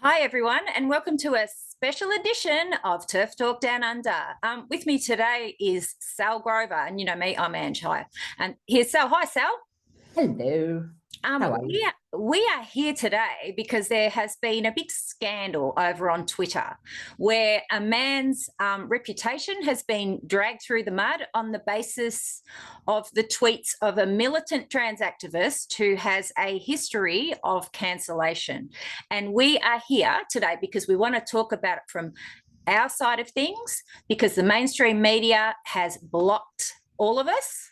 Hi, everyone, and welcome to a special edition of TERF Talk Down Under. With me today is Sall Grover, and you know me, I'm Angie. And here's Sall. Hi, Sall. Hello. How are you? We are here today because there has been a big scandal over on Twitter where a man's reputation has been dragged through the mud on the basis of the tweets of a militant trans activist who has a history of cancellation. And we are here today because we want to talk about it from our side of things, because the mainstream media has blocked all of us.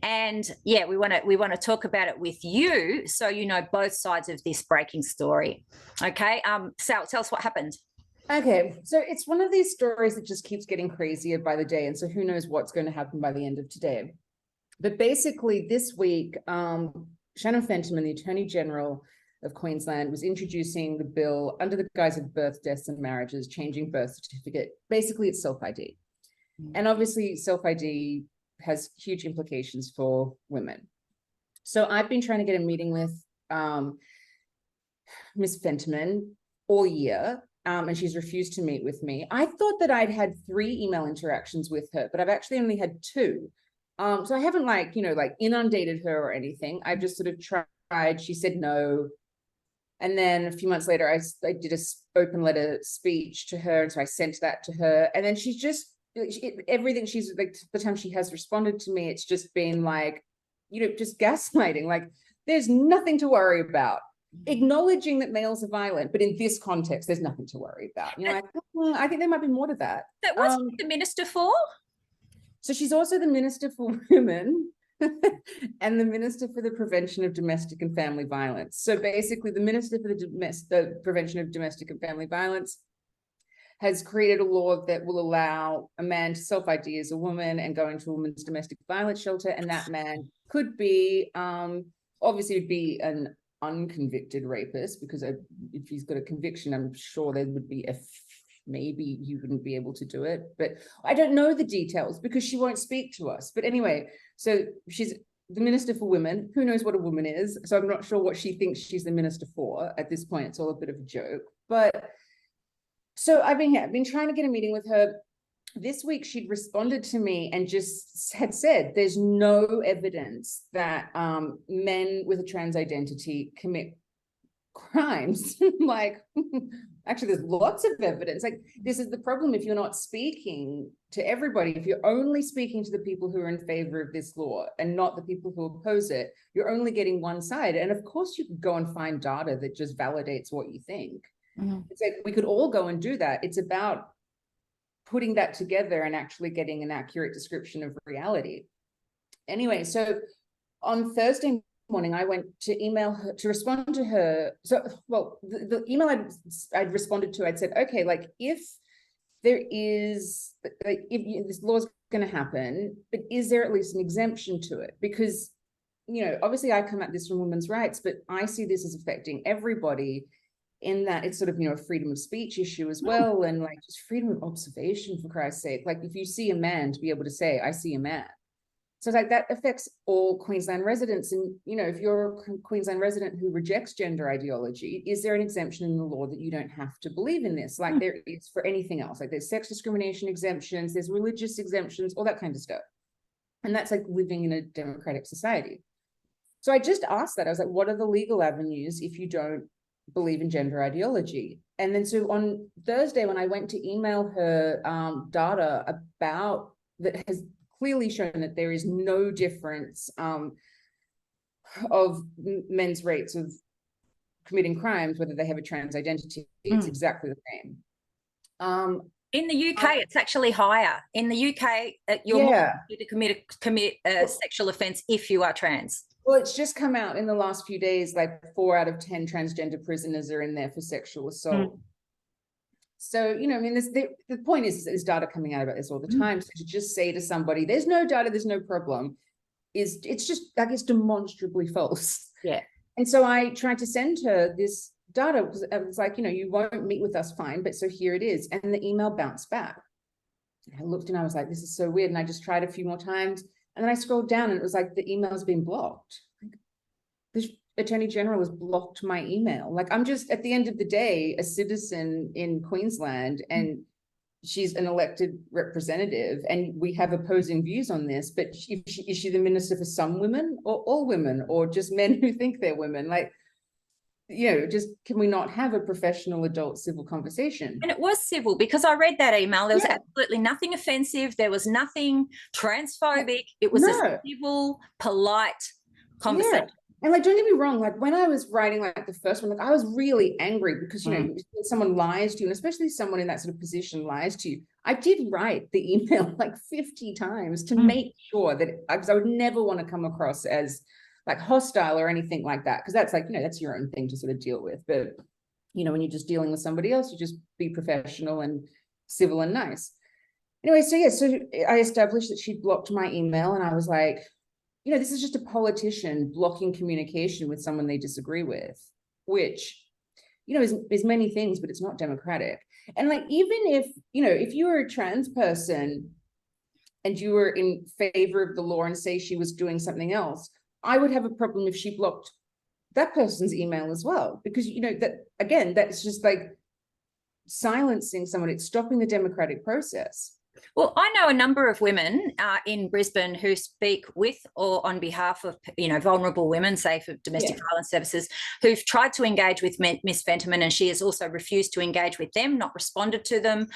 And yeah, we want to talk about it with you, so you know both sides of this breaking story. Okay, Sall, tell us what happened. Okay, so it's one of these stories that just keeps getting crazier by the day, and so who knows what's going to happen by the end of today. But basically, this week, Shannon Fentiman, the Attorney General of Queensland, was introducing the bill under the guise of birth, deaths, and marriages, changing birth certificate. Basically, it's self-ID, and obviously, self-ID has huge implications for women. So I've been trying to get a meeting with Miss Fentiman all year, and she's refused to meet with me. I thought that I'd had 3 email interactions with her, but I've actually only had 2. So I haven't inundated her or anything. I've just sort of tried. She said no. And then a few months later, I did a open letter speech to her. And so I sent that to her. And then she's just, everything she's like, the time she has responded to me, it's just been like, just gaslighting. Like, there's nothing to worry about. Acknowledging that males are violent, but in this context, there's nothing to worry about. I think there might be more to that. What's the minister for? So she's also the Minister for Women and the Minister for the Prevention of Domestic and Family Violence. So basically, the Minister for the Prevention of Domestic and Family Violence has created a law that will allow a man to self-ID as a woman and go into a woman's domestic violence shelter. And that man could be, obviously would be an unconvicted rapist, because if he's got a conviction, I'm sure there would be maybe you wouldn't be able to do it. But I don't know the details because she won't speak to us. But anyway, so she's the Minister for Women. Who knows what a woman is? So I'm not sure what she thinks she's the minister for at this point. It's all a bit of a joke. But so I've been trying to get a meeting with her. This week, she'd responded to me and just had said, there's no evidence that men with a trans identity commit crimes. Like, actually, there's lots of evidence. Like, this is the problem if you're not speaking to everybody. If you're only speaking to the people who are in favor of this law and not the people who oppose it, you're only getting one side. And of course, you could go and find data that just validates what you think. It's like we could all go and do that. It's about putting that together and actually getting an accurate description of reality. Anyway, so on Thursday morning, I went to email her to respond to her. So, well, the email I'd responded to, I'd said, okay, like if there is, like, if this law is going to happen, but is there at least an exemption to it? Because, obviously I come at this from women's rights, but I see this as affecting everybody, in that it's sort of, a freedom of speech issue as well. And like just freedom of observation, for Christ's sake. Like if you see a man, to be able to say, I see a man. So it's like that affects all Queensland residents. And, if you're a Queensland resident who rejects gender ideology, is there an exemption in the law that you don't have to believe in this? Like there is for anything else. Like there's sex discrimination exemptions, there's religious exemptions, all that kind of stuff. And that's like living in a democratic society. So I just asked that. I was like, what are the legal avenues if you don't believe in gender ideology? And then so on Thursday, when I went to email her data about that has clearly shown that there is no difference of men's rates of committing crimes, whether they have a trans identity, it's exactly the same. In the UK, it's actually higher. In the UK, you're more likely to commit a sexual offence if you are trans. Well, it's just come out in the last few days, like 4 out of 10 transgender prisoners are in there for sexual assault. So, the point is there's data coming out about this all the time. So to just say to somebody, there's no data, there's no problem, it's just, I guess, demonstrably false. Yeah. And so I tried to send her this data because I was like, you won't meet with us, fine, but so here it is. And the email bounced back. And I looked and I was like, this is so weird. And I just tried a few more times. And then I scrolled down and it was like, the email's been blocked. Attorney General has blocked my email. Like, I'm just, at the end of the day, a citizen in Queensland, and she's an elected representative, and we have opposing views on this, but is she the minister for some women or all women, or just men who think they're women? Like, you know, just, can we not have a professional adult civil conversation? And it was civil, because I read that email. There was Yeah. absolutely nothing offensive. There was nothing transphobic. It was No. a civil, polite conversation. Yeah. And like, don't get me wrong, like when I was writing like the first one, like I was really angry because, you know, when someone lies to you, and especially someone in that sort of position lies to you. I did write the email like 50 times to make sure that, because I would never want to come across as like hostile or anything like that, because that's like, you know, that's your own thing to sort of deal with. But, you know, when you're just dealing with somebody else, you just be professional and civil and nice. Anyway, so yeah, so I established that she'd blocked my email, and I was like, you know, this is just a politician blocking communication with someone they disagree with, which, you know, is many things, but it's not democratic. And like, even if, you know, if you were a trans person and you were in favor of the law and say she was doing something else, I would have a problem if she blocked that person's email as well, because, you know, that again, that's just like silencing someone. It's stopping the democratic process. Well, I know a number of women in Brisbane who speak with or on behalf of, you know, vulnerable women, say for domestic violence services, who've tried to engage with Miss Fentiman, and she has also refused to engage with them, not responded to them.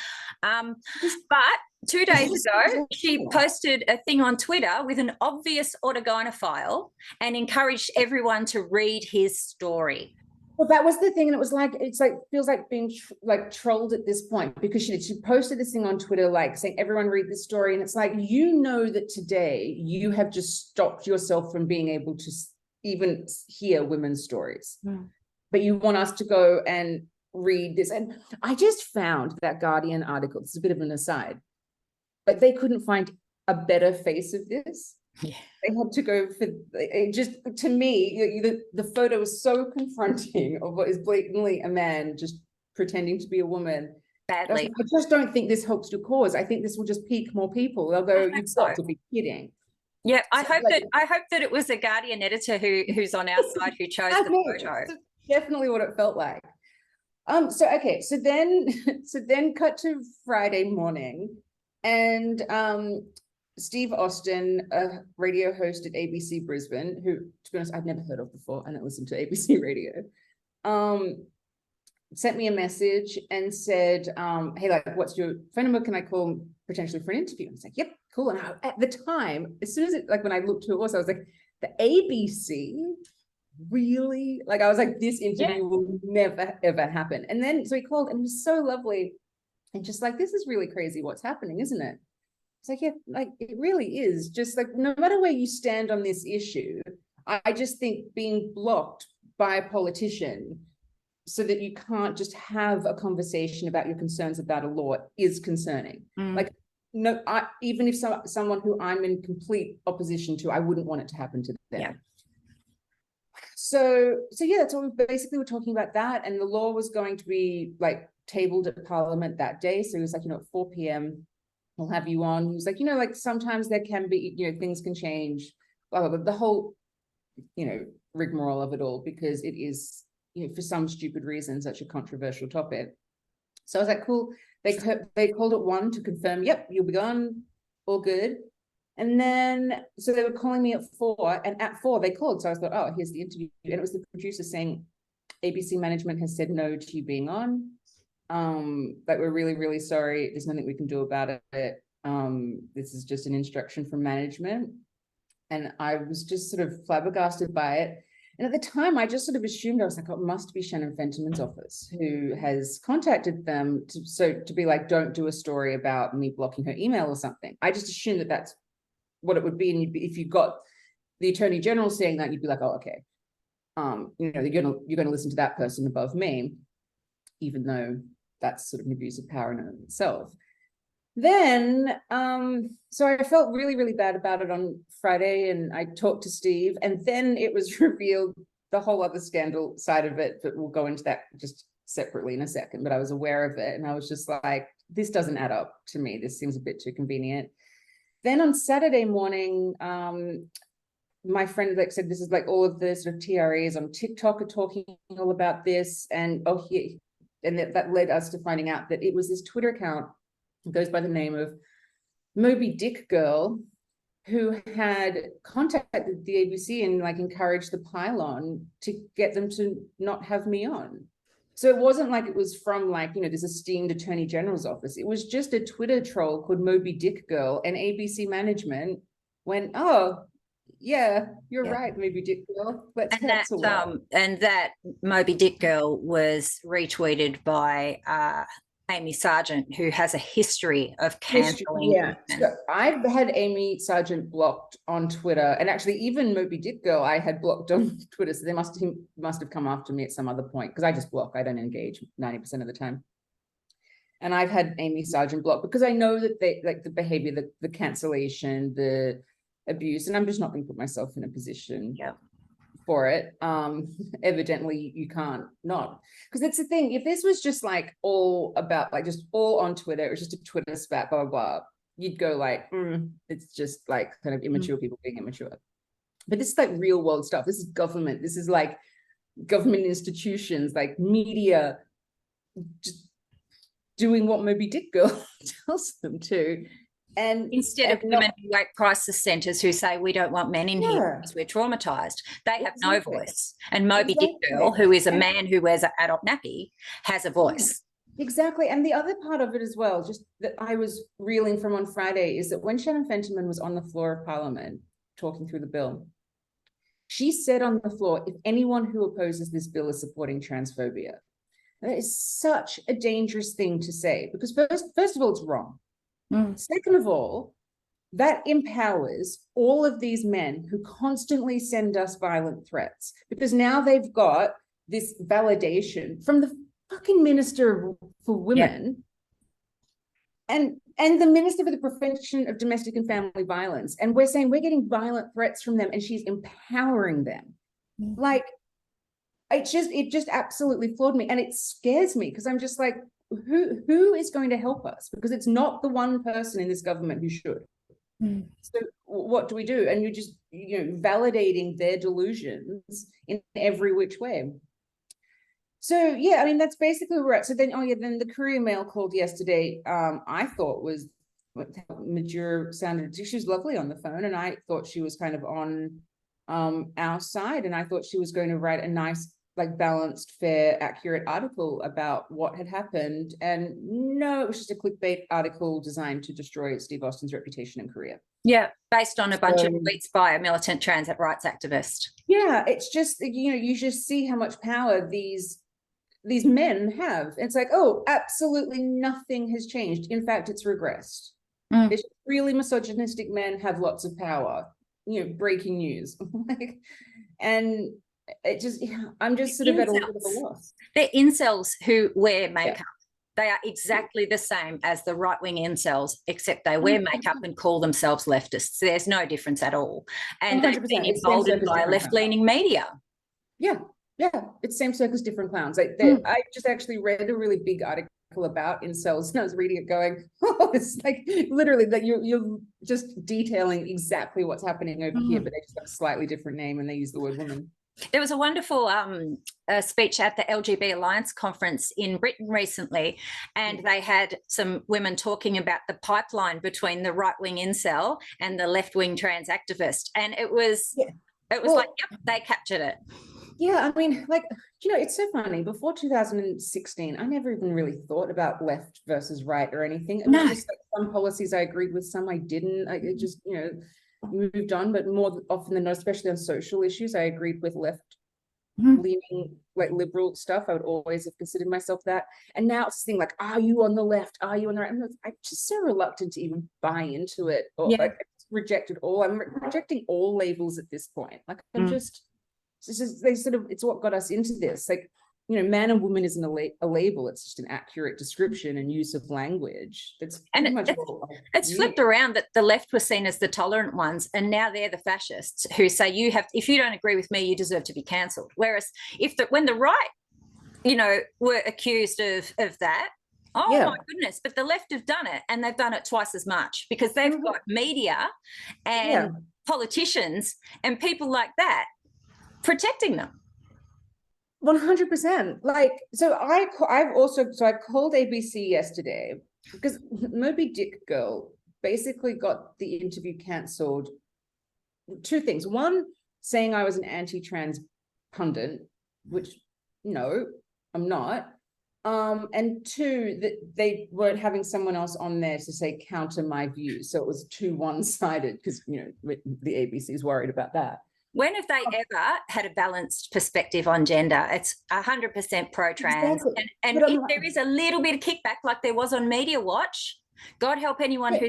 But 2 days ago, she posted a thing on Twitter with an obvious autogynephile and encouraged everyone to read his story. Well, that was the thing, and it was like, it's like, feels like being like trolled at this point, because she posted this thing on Twitter, like saying, everyone read this story, and it's like, you know, that today you have just stopped yourself from being able to even hear women's stories, but you want us to go and read this. And I just found that Guardian article, it's a bit of an aside, but they couldn't find a better face of this. Yeah. They had to go for it. Just, to me, the photo is so confronting of what is blatantly a man just pretending to be a woman. Badly. I just don't think this helps your cause. I think this will just pique more people. They'll go, you've got to be kidding. Yeah, I hope that it was a Guardian editor who's on our side who chose the photo. That's definitely what it felt like. So okay, so then cut to Friday morning, and Steve Austin, a radio host at ABC Brisbane, who, to be honest, I'd never heard of before, and I listened to ABC radio, sent me a message and said, hey, like, what's your phone number? Can I call potentially for an interview? And I was like, yep, cool. And at the time, as soon as it, like, when I looked who it was, I was like, the ABC? Really? Like, I was like, this interview will never, ever happen. And then, so he called, and he was so lovely, and just like, this is really crazy what's happening, isn't it? It's like, yeah, like, it really is. Just like, no matter where you stand on this issue, I just think being blocked by a politician so that you can't just have a conversation about your concerns about a law is concerning. Like, no, even if someone who I'm in complete opposition to, I wouldn't want it to happen to them. Yeah. So yeah, that's what we basically were talking about, that, and the law was going to be like tabled at Parliament that day. So he was like, you know, at 4 p.m. we'll have you on. He was like, you know, like, sometimes there can be, you know, things can change, blah, blah, blah. The whole, you know, rigmarole of it all, because it is, you know, for some stupid reason, such a controversial topic. So I was like, cool. They called at 1 to confirm, yep, you'll be gone, all good. And then, so they were calling me at 4, and at 4 they called. So I thought, oh, here's the interview. And it was the producer saying, ABC management has said no to you being on. Like, we're really, really sorry. There's nothing we can do about it. This is just an instruction from management. And I was just sort of flabbergasted by it. And at the time, I just sort of assumed, I was like, oh, it must be Shannon Fentiman's office who has contacted them to be like, don't do a story about me blocking her email or something. I just assumed that that's what it would be. And if you got the Attorney General saying that, you'd be like, oh, okay. You know, you're gonna listen to that person above me, even though that's sort of an abuse of power in and of itself. Then, so I felt really, really bad about it on Friday, and I talked to Steve, and then it was revealed the whole other scandal side of it, but we'll go into that just separately in a second. But I was aware of it, and I was just like, this doesn't add up to me. This seems a bit too convenient. Then on Saturday morning, my friend like said, this is like all of the sort of TRAs on TikTok are talking all about this. And that led us to finding out that it was this Twitter account that goes by the name of Moby Dick Girl, who had contacted the ABC and like encouraged the pylon to get them to not have me on. So it wasn't like it was from like, you know, this esteemed attorney general's office. It was just a Twitter troll called Moby Dick Girl, and ABC management went, oh, yeah, you're right, Moby Dick Girl. Let's cancel that. And that Moby Dick Girl was retweeted by Amy Sargent, who has a history of cancelling. Yeah, so I've had Amy Sargent blocked on Twitter, and actually even Moby Dick Girl I had blocked on Twitter. So they must have come after me at some other point, because I just block. I don't engage 90% of the time. And I've had Amy Sargent blocked because I know that they like the behavior, the cancellation, the abuse, and I'm just not going to put myself in a position for it. Evidently you can't not, because it's the thing, if this was just like all about like just all on Twitter, it was just a Twitter spat, blah blah blah, you'd go like it's just like kind of immature people being immature. But this is like real world stuff. This is government, this is like government institutions, like media, just doing what Moby Dick Girl tells them to. And instead of women in rape crisis centres who say we don't want men in here because we're traumatised, they have no voice. And Moby Dick Girl, who is a man who wears an adult nappy, has a voice. Exactly. And the other part of it as well, just that I was reeling from on Friday, is that when Shannon Fentiman was on the floor of Parliament talking through the bill, she said on the floor, if anyone who opposes this bill is supporting transphobia. That is such a dangerous thing to say, because first of all, it's wrong. Second of all, that empowers all of these men who constantly send us violent threats, because now they've got this validation from the fucking Minister for Women and the Minister for the Prevention of Domestic and Family Violence. And we're saying we're getting violent threats from them, and she's empowering them. Like, it just absolutely floored me. And it scares me, because I'm just like, who is going to help us? Because it's not the one person in this government who should. So what do we do? And you're just, you know, validating their delusions in every which way. So yeah, I mean, that's basically where we're at. So then, then the Courier Mail called yesterday. I thought was mature sounded. She was lovely on the phone, and I thought she was kind of on our side, and I thought she was going to write a nice, like, balanced, fair, accurate article about what had happened. And no, it was just a clickbait article designed to destroy Steve Austin's reputation in Korea. Yeah, based on a bunch of tweets by a militant trans rights activist. Yeah, it's just, you know, you just see how much power these men have. It's like, oh, absolutely nothing has changed. In fact, it's regressed. It's really misogynistic men have lots of power. You know, breaking news. And it just, I'm just sort of at a little bit of a loss. They're incels who wear makeup. They are exactly the same as the right-wing incels, except they wear makeup and call themselves leftists. There's no difference at all. And 100%. They've been emboldened by left-leaning media. Yeah, it's same circus, different clowns. I just actually read a really big article about incels, and I was reading it going, oh, it's like literally that you're just detailing exactly what's happening over here, but they just have a slightly different name and they use the word woman. There was a wonderful speech at the LGB Alliance conference in Britain recently, and they had some women talking about the pipeline between the right-wing incel and the left-wing trans activist. And it was like, yep, they captured it. Yeah, I mean, like, you know, it's so funny. Before 2016, I never even really thought about left versus right or anything. It was just like some policies I agreed with, some I didn't. It just, you know, moved on. But more often than not, especially on social issues, I agreed with left-leaning, like liberal stuff. I would always have considered myself that. And now it's this thing like, are you on the left? Are you on the right? I'm just so reluctant to even buy into it, or like rejected all. I'm rejecting all labels at this point. Like, I'm just. It's what got us into this. Like, you know, man and woman isn't a label. It's just an accurate description and use of language. It's flipped around, that the left was seen as the tolerant ones, and now they're the fascists who say if you don't agree with me, you deserve to be cancelled. Whereas when the right, you know, were accused of that, my goodness, but the left have done it, and they've done it twice as much, because they've got media and politicians and people like that protecting them. 100%. Like, so I called ABC yesterday because Moby Dick girl basically got the interview cancelled. Two things. One, saying I was an anti-trans pundit, which no, I'm not. And two, that they weren't having someone else on there to say counter my views. So it was too one-sided because, you know, the ABC is worried about that. When have they ever had a balanced perspective on gender? It's 100% pro-trans. Exactly. And if there is a little bit of kickback like there was on Media Watch, God help anyone who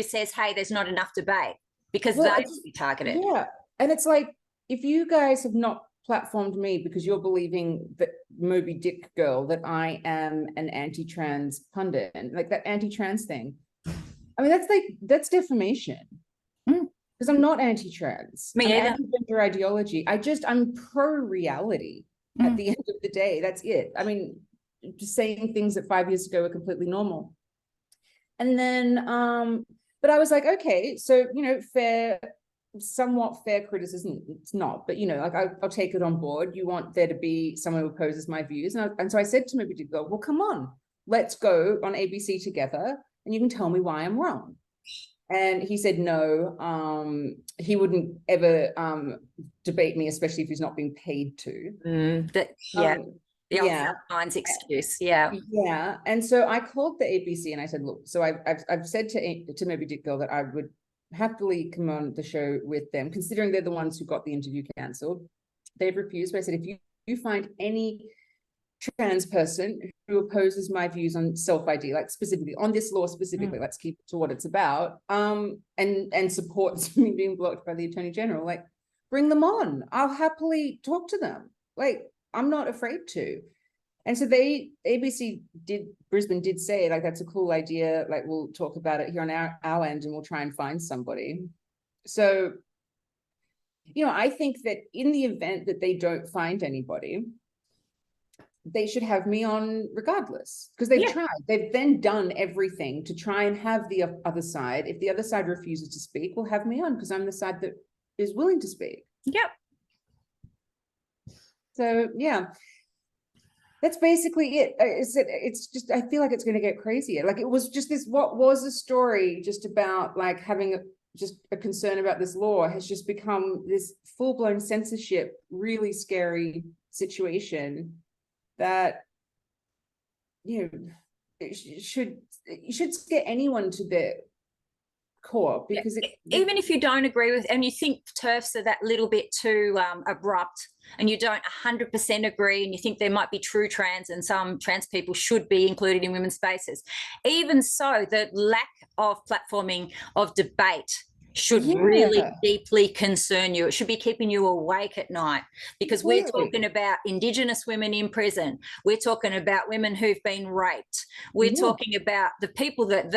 says, hey, there's not enough debate, because they will be targeted. Yeah. And it's like, if you guys have not platformed me because you're believing that Moby Dick girl, that I am an anti-trans pundit, and like that anti-trans thing, I mean, that's defamation. Because I'm not anti-trans. I'm anti-gender ideology. I'm pro-reality at the end of the day. That's it. I mean, just saying things that 5 years ago were completely normal. And then, but I was like, okay, so, you know, somewhat fair criticism. It's not, but, you know, like I'll take it on board. You want there to be someone who opposes my views. And so I said to Moby Dick, well, come on, let's go on ABC together and you can tell me why I'm wrong. And he said no, he wouldn't ever debate me, especially if he's not being paid to. The old Fines excuse. Yeah. And so I called the ABC and I said, look, so I've said to Moby Dick girl that I would happily come on the show with them, considering they're the ones who got the interview cancelled. They've refused. But I said, if you find any trans person who opposes my views on self-ID, like specifically on this law specifically, let's keep it to what it's about, and supports me being blocked by the Attorney General, like, bring them on. I'll happily talk to them. Like, I'm not afraid to. And so Brisbane did say, like, that's a cool idea. Like, we'll talk about it here on our end and we'll try and find somebody. So, you know, I think that in the event that they don't find anybody, they should have me on regardless, because they've tried. They've then done everything to try and have the other side. If the other side refuses to speak, we'll have me on because I'm the side that is willing to speak. Yep. So, yeah, that's basically it. It's just, I feel like it's going to get crazier. Like, it was just this, what was a story just about like having just a concern about this law has just become this full-blown censorship, really scary situation that, you know, it should scare anyone to their core, because even if you don't agree with, and you think TERFs are that little bit too abrupt, and you don't 100% agree, and you think there might be true trans and some trans people should be included in women's spaces, even so, the lack of platforming of debate should really deeply concern you. It should be keeping you awake at night, because we're talking about Indigenous women in prison. We're talking about women who've been raped. We're talking about the people that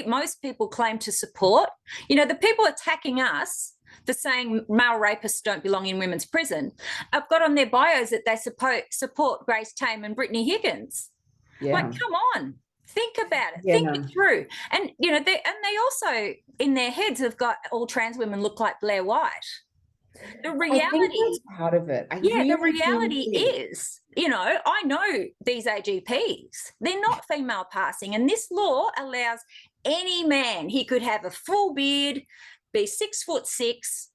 most people claim to support. You know, the people attacking us for saying male rapists don't belong in women's prison, I've got on their bios that they support Grace Tame and Brittany Higgins. Like, come on. Think about it. Think it through. And, you know, they also, in their heads, have got all trans women look like Blair White. The reality, I think that's part of it. The reality is, you know, I know these AGPs, they're not female passing. And this law allows any man, he could have a full beard, be 6'6",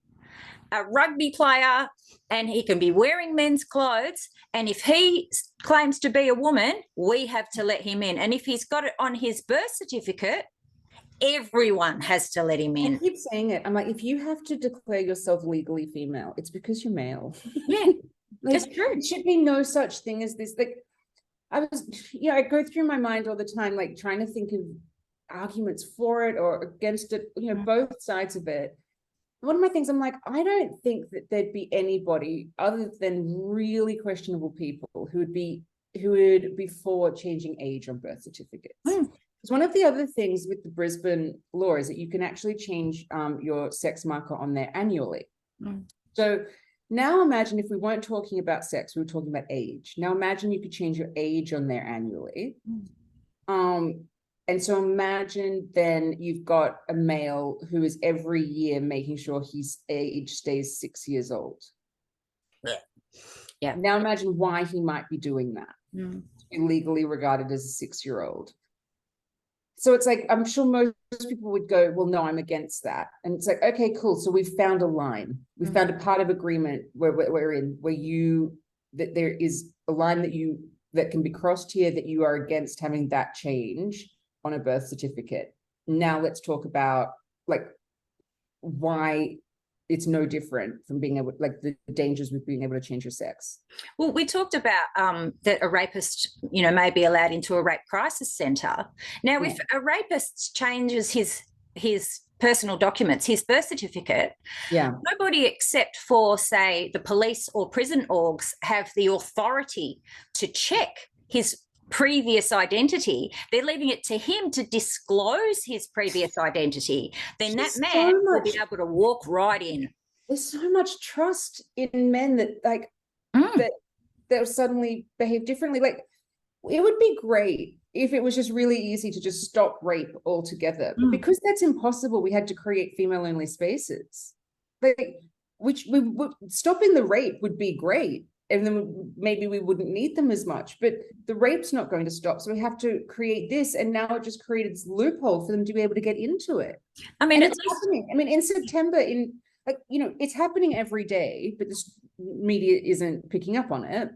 a rugby player, and he can be wearing men's clothes. And if he claims to be a woman, we have to let him in. And if he's got it on his birth certificate, everyone has to let him in. I keep saying it. I'm like, if you have to declare yourself legally female, it's because you're male. Yeah, like, that's true. There should be no such thing as this. Like, I go through my mind all the time, like trying to think of arguments for it or against it, you know, both sides of it. One of my things, I'm like, I don't think that there'd be anybody other than really questionable people who would be for changing age on birth certificates. Because one of the other things with the Brisbane law is that you can actually change your sex marker on there annually. So now imagine if we weren't talking about sex, we were talking about age. Now imagine you could change your age on there annually. And so imagine then you've got a male who is every year making sure his age stays 6 years old. Yeah. Now imagine why he might be doing that. Mm. Legally regarded as a 6-year-old. So it's like, I'm sure most people would go, well, no, I'm against that. And it's like, okay, cool. So we've found a line. We've found a part of agreement where that there is a line that can be crossed here, that you are against having that change on a birth certificate. Now let's talk about like why it's no different from being able, like the dangers with being able to change your sex. Well, we talked about that a rapist, may be allowed into a rape crisis centre. Now, if a rapist changes his personal documents, his birth certificate, nobody except for, say, the police or prison orgs have the authority to check his previous identity. They're leaving it to him to disclose his previous identity. Then that man will be able to walk right in. There's so much trust in men that like that they'll suddenly behave differently. Like, it would be great if it was just really easy to just stop rape altogether. But because that's impossible, we had to create female-only spaces. Like, stopping the rape would be great. And then maybe we wouldn't need them as much, but the rape's not going to stop. So we have to create this. And now it just created this loophole for them to be able to get into it. I mean, it's happening. I mean, in September, it's happening every day, but this media isn't picking up on it.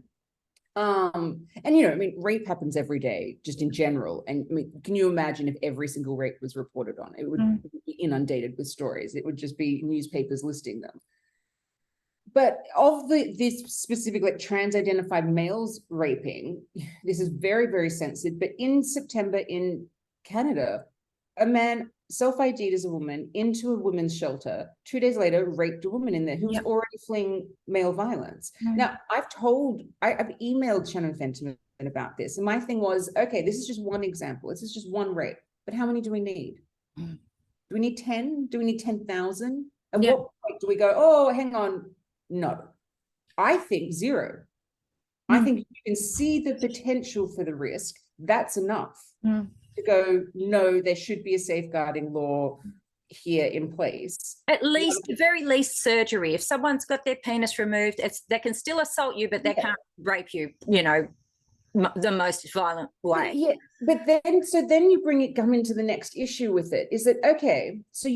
Rape happens every day, just in general. And I mean, can you imagine if every single rape was reported on? It would be inundated with stories. It would just be newspapers listing them. But of this specific, like, trans-identified males raping, this is very, very sensitive. But in September in Canada, a man self-ID'd as a woman into a women's shelter, 2 days later raped a woman in there who was already fleeing male violence. Now, I've emailed Shannon Fentiman about this. And my thing was, okay, this is just one example. This is just one rape. But how many do we need? Do we need 10? Do we need 10,000? And what point do we go, oh, hang on, no. I think 0. I think you can see the potential for the risk. That's enough to go, no, there should be a safeguarding law here in place. At least, the very least, surgery. If someone's got their penis removed, they can still assault you, but they can't rape you, the most violent way. Yeah, but then you come into the next issue with it, is that, okay, so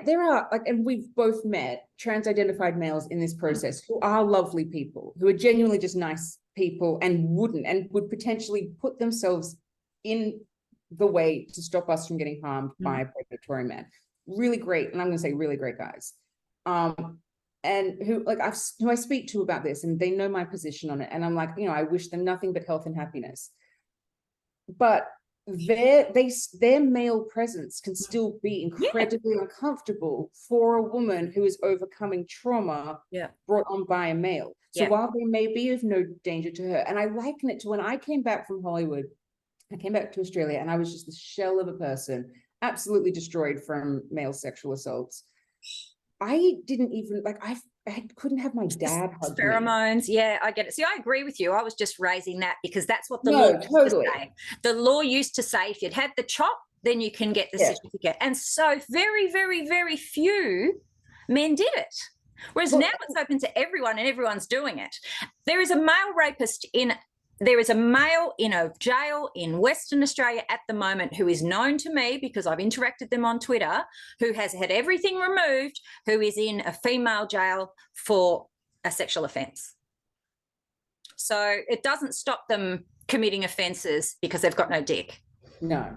there are, like, and we've both met trans-identified males in this process who are lovely people, who are genuinely just nice people and would potentially put themselves in the way to stop us from getting harmed by a predatory man. Really great, and I'm going to say really great guys. And who I speak to about this, and they know my position on it. And I'm like, I wish them nothing but health and happiness. But their male presence can still be incredibly uncomfortable for a woman who is overcoming trauma brought on by a male. So while they may be of no danger to her, and I liken it to when I came back from Hollywood, I came back to Australia, and I was just the shell of a person, absolutely destroyed from male sexual assaults. I didn't even I couldn't have my dad hug pheromones. Yeah, I get it. See, I agree with you. I was just raising that because that's what the law used to say. The law used to say if you'd had the chop, then you can get the certificate. And so very, very, very few men did it. Whereas now it's open to everyone and everyone's doing it. There is a male rapist There is a male in a jail in Western Australia at the moment who is known to me because I've interacted them on Twitter, who has had everything removed, who is in a female jail for a sexual offence. So it doesn't stop them committing offences because they've got no dick. No.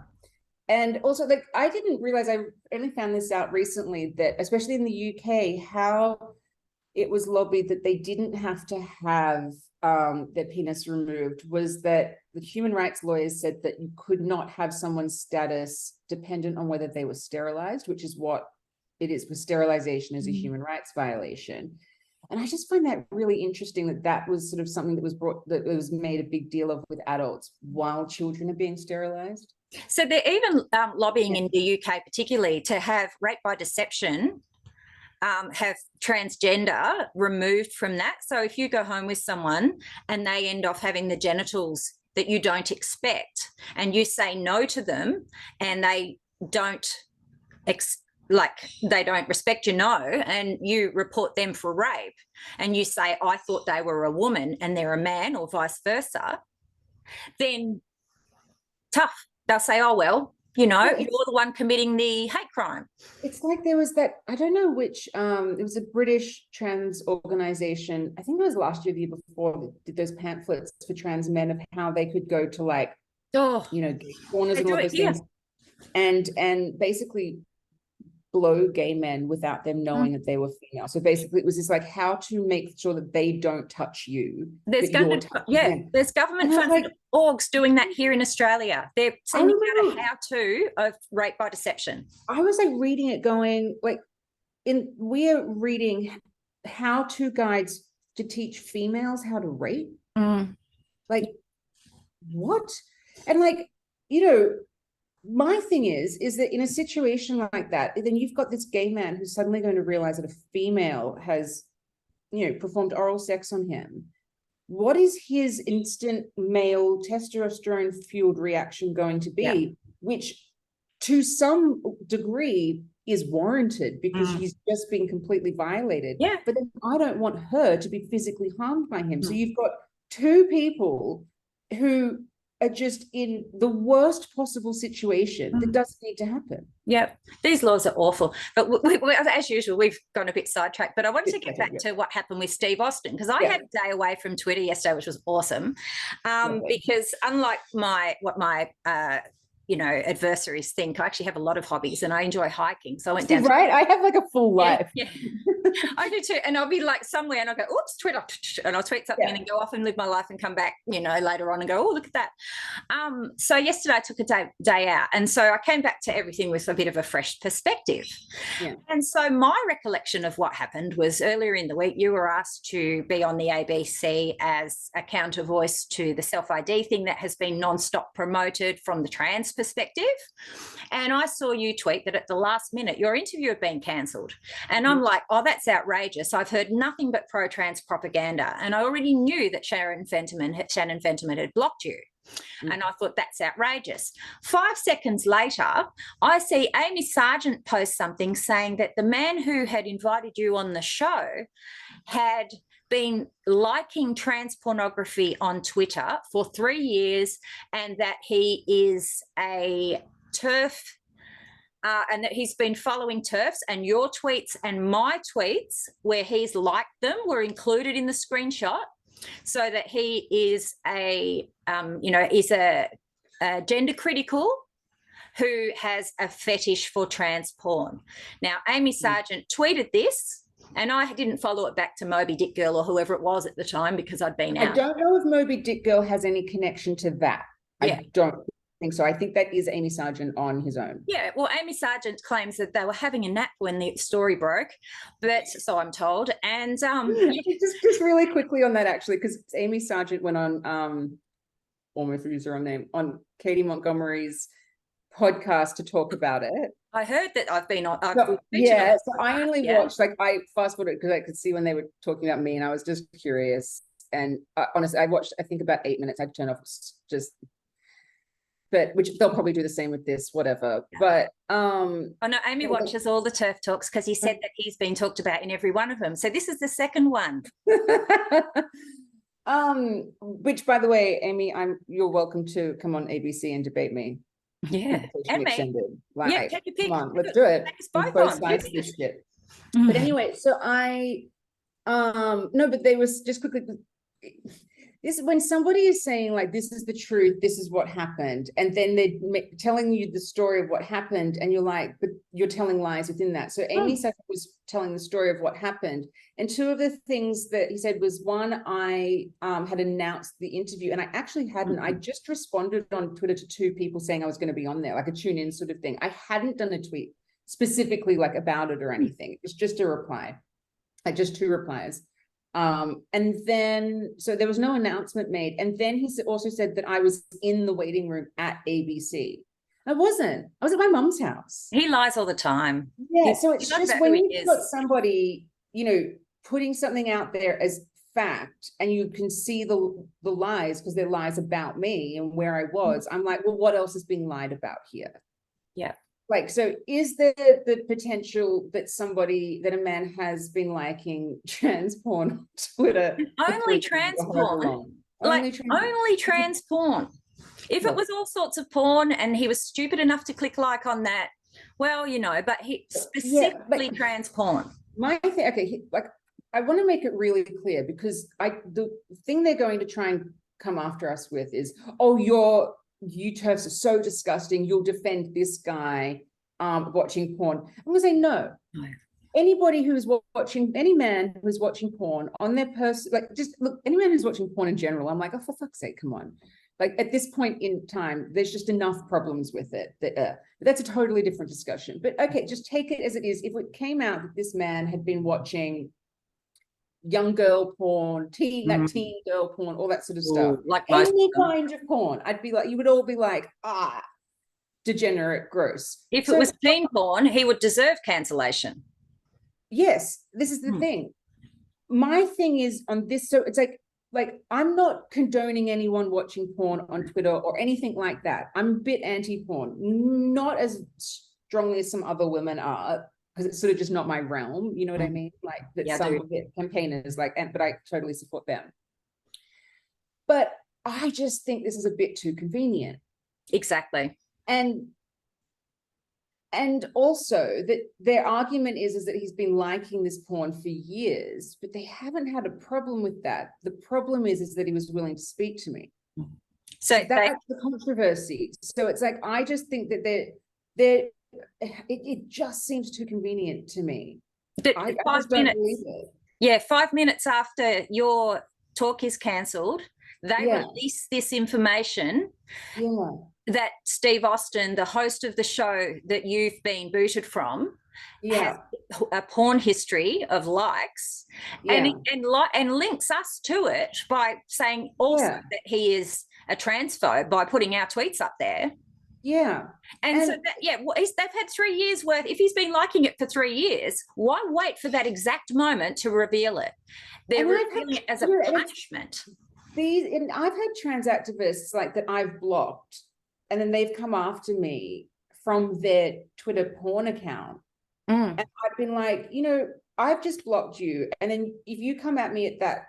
And also, I didn't realise, I only found this out recently, that especially in the UK, how it was lobbied that they didn't have to have their penis removed, was that the human rights lawyers said that you could not have someone's status dependent on whether they were sterilized, which is what it is, with sterilization is a human rights violation. And I just find that really interesting, that was sort of something that was made a big deal of with adults while children are being sterilized. So they're even lobbying in the UK particularly to have rape by deception, have transgender removed from that. So if you go home with someone and they end off having their genitals that you don't expect, and you say no to them, and they don't they don't respect your no, and you report them for rape, and you say, I thought they were a woman and they're a man, or vice versa, then tough. They'll say, oh, well, you're the one committing the hate crime. It's like there was that, I don't know which, it was a British trans organization, I think it was last year, the year before, that did those pamphlets for trans men of how they could go to like, gay corners and all those things, and basically blow gay men without them knowing that they were female. So basically it was just like how to make sure that they don't touch you. There's government funded orgs doing that here in Australia. They're sending out a how-to of rape by deception. I was like reading it going like, we're reading how-to guides to teach females how to rape. Like what? And like, my thing is that in a situation like that, then you've got this gay man who's suddenly going to realize that a female has, performed oral sex on him. What is his instant male testosterone fueled reaction going to be? Which to some degree is warranted because he's just been completely violated. But then I don't want her to be physically harmed by him. So you've got two people who are just in the worst possible situation that doesn't need to happen. These laws are awful. But as usual, we've gone a bit sidetracked. But I wanted to get back to what happened with Steve Austin, because I had a day away from Twitter yesterday, which was awesome. Because unlike what my adversaries think, I actually have a lot of hobbies and I enjoy hiking. So I went down. Right. I have like a full life. I do too. And I'll be like somewhere and I'll go, oops, Twitter. And I'll tweet something and then go off and live my life and come back, later on and go, oh, look at that. So yesterday I took a day out. And so I came back to everything with a bit of a fresh perspective. And so my recollection of what happened was earlier in the week, you were asked to be on the ABC as a counter voice to the self-ID thing that has been nonstop promoted from the trans perspective. And I saw you tweet that at the last minute your interview had been cancelled, and I'm like, oh, that's outrageous. I've heard nothing but pro-trans propaganda, and I already knew that Shannon Fentiman had blocked you. And I thought, that's outrageous. 5 seconds later, I see Amy Sargent post something saying that the man who had invited you on the show had been liking trans pornography on Twitter for 3 years, and that he is a TERF, and that he's been following TERFs, and your tweets and my tweets where he's liked them were included in the screenshot, so that he is a gender critical who has a fetish for trans porn. Now, Amy Sargent tweeted this, and I didn't follow it back to Moby Dick Girl or whoever it was at the time because I'd been out. I don't know if Moby Dick Girl has any connection to that. I don't think so. I think that is Amy Sargent on his own. Yeah, well, Amy Sargent claims that they were having a nap when the story broke, but so I'm told. And just really quickly on that, actually, because Amy Sargent went on almost use her own name on Katie Montgomery's podcast to talk about it. I heard that I've been on. So I only watched, like, I fast forwarded because I could see when they were talking about me, and I was just curious. And honestly, I watched, I think, about 8 minutes. I turned off which they'll probably do the same with this, whatever. But oh no, Amy watches all the TERF talks because he said that he's been talked about in every one of them. So this is the second one. Which, by the way, Amy, you're welcome to come on ABC and debate me. Yeah, and me. Like, take your pick. Come on, let's do it. Both sides of this shit. But anyway, so but they was just quickly. This, when somebody is saying, like, this is the truth, this is what happened, and then they're telling you the story of what happened, and you're like, but you're telling lies within that. So Amy was telling the story of what happened, and two of the things that he said was, one, I had announced the interview, and I actually hadn't. I just responded on Twitter to 2 people saying I was going to be on there, like a tune in sort of thing. I hadn't done a tweet specifically like about it or anything. It was just a reply, like just 2 replies. And then, so there was no announcement made. And then he also said that I was in the waiting room at ABC. I wasn't. I was at my mum's house. He lies all the time. Yeah. So it's just when you've got somebody, putting something out there as fact and you can see the lies, because they're lies about me and where I was, I'm like, well, what else is being lied about here? Yeah. Like, so is there the potential that a man has been liking trans porn on Twitter? Only trans porn. Only trans porn. If it was all sorts of porn and he was stupid enough to click like on that, well, you know, but he specifically trans porn. My thing, okay, like, I want to make it really clear, because the thing they're going to try and come after us with is, oh, you TERFs are so disgusting, you'll defend this guy watching porn. I'm gonna say no. Anybody who's watching, any man who's watching porn on their person, like, just look, any man who's watching porn in general, I'm like, oh, for fuck's sake, come on. Like, at this point in time, there's just enough problems with it. But that's a totally different discussion. But okay, just take it as it is. If it came out that this man had been watching young girl porn, teen girl porn, all that sort of stuff, like any kind of porn, I'd be like, you would all be like, degenerate, gross. If it was teen porn, he would deserve cancellation. Yes, this is the thing. My thing is on this, so it's like, I'm not condoning anyone watching porn on Twitter or anything like that. I'm a bit anti-porn, not as strongly as some other women are, because it's sort of just not my realm. You know what I mean? Like, that some of the campaigners like, but I totally support them. But I just think this is a bit too convenient. Exactly. And also that their argument is that he's been liking this porn for years, but they haven't had a problem with that. The problem is that he was willing to speak to me. So that's the controversy. So it's like, I just think that it just seems too convenient to me. I just don't believe it. Yeah, 5 minutes after your talk is cancelled, they release this information. Yeah. That Steve Austin, the host of the show that you've been booted from, has a porn history of likes, and links us to it by saying also that he is a transphobe by putting our tweets up there. Yeah. And so they've had 3 years worth. If he's been liking it for 3 years, why wait for that exact moment to reveal it? They're revealing it as a punishment. I've had trans activists like that I've blocked, and then they've come after me from their Twitter porn account. And I've been like, you know, I've just blocked you. And then if you come at me at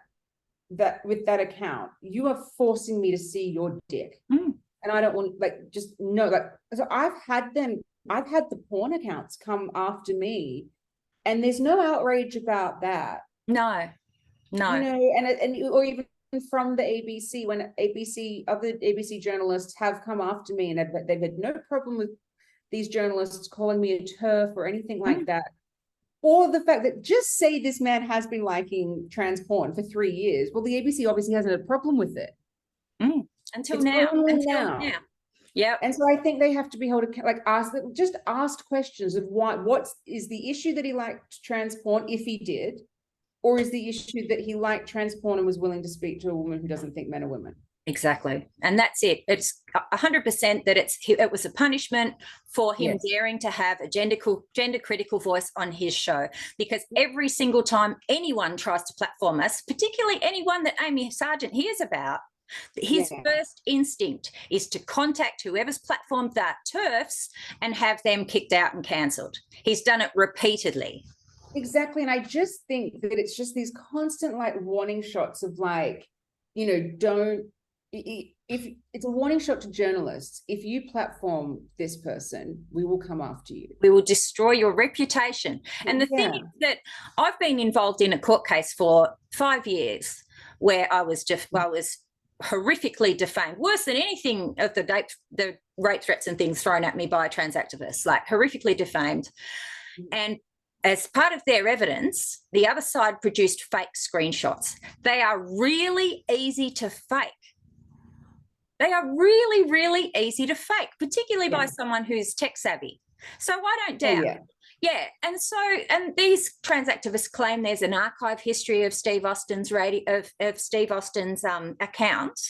that with that account, you are forcing me to see your dick. And I don't want, like, just no, like, so I've had the porn accounts come after me, and there's no outrage about that. No. You know, and or even from the ABC, when other ABC journalists have come after me, and they've had no problem with these journalists calling me a TERF or anything like that, or the fact that, just say this man has been liking trans porn for 3 years. Well, the ABC obviously hasn't had a problem with it until now. Yeah. And so I think they have to be held like asked questions of what is the issue that he liked trans porn, if he did. Or is the issue that he liked trans porn and was willing to speak to a woman who doesn't think men are women? Exactly. And that's it. It's 100% that it was a punishment for him daring to have a gender critical voice on his show, because every single time anyone tries to platform us, particularly anyone that Amy Sargent hears about, his first instinct is to contact whoever's platformed that TERFs and have them kicked out and cancelled. He's done it repeatedly. Exactly. And I just think that it's just these constant like warning shots of like, you know, if it's a warning shot to journalists, if you platform this person, we will come after you. We will destroy your reputation. And the thing is that I've been involved in a court case for 5 years where I was horrifically defamed, worse than anything of the rape threats and things thrown at me by trans activists, like horrifically defamed. And as part of their evidence, the other side produced fake screenshots. They are really easy to fake. They are really, really easy to fake, particularly by someone who's tech savvy. So I don't doubt. And these trans activists claim there's an archive history of Steve Austin's account,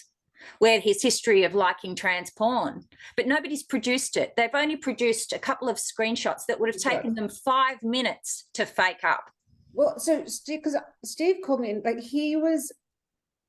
where his history of liking trans porn, but nobody's produced it. They've only produced a couple of screenshots that would have taken them 5 minutes to fake up. Well, so Steve, because Steve called me and like he was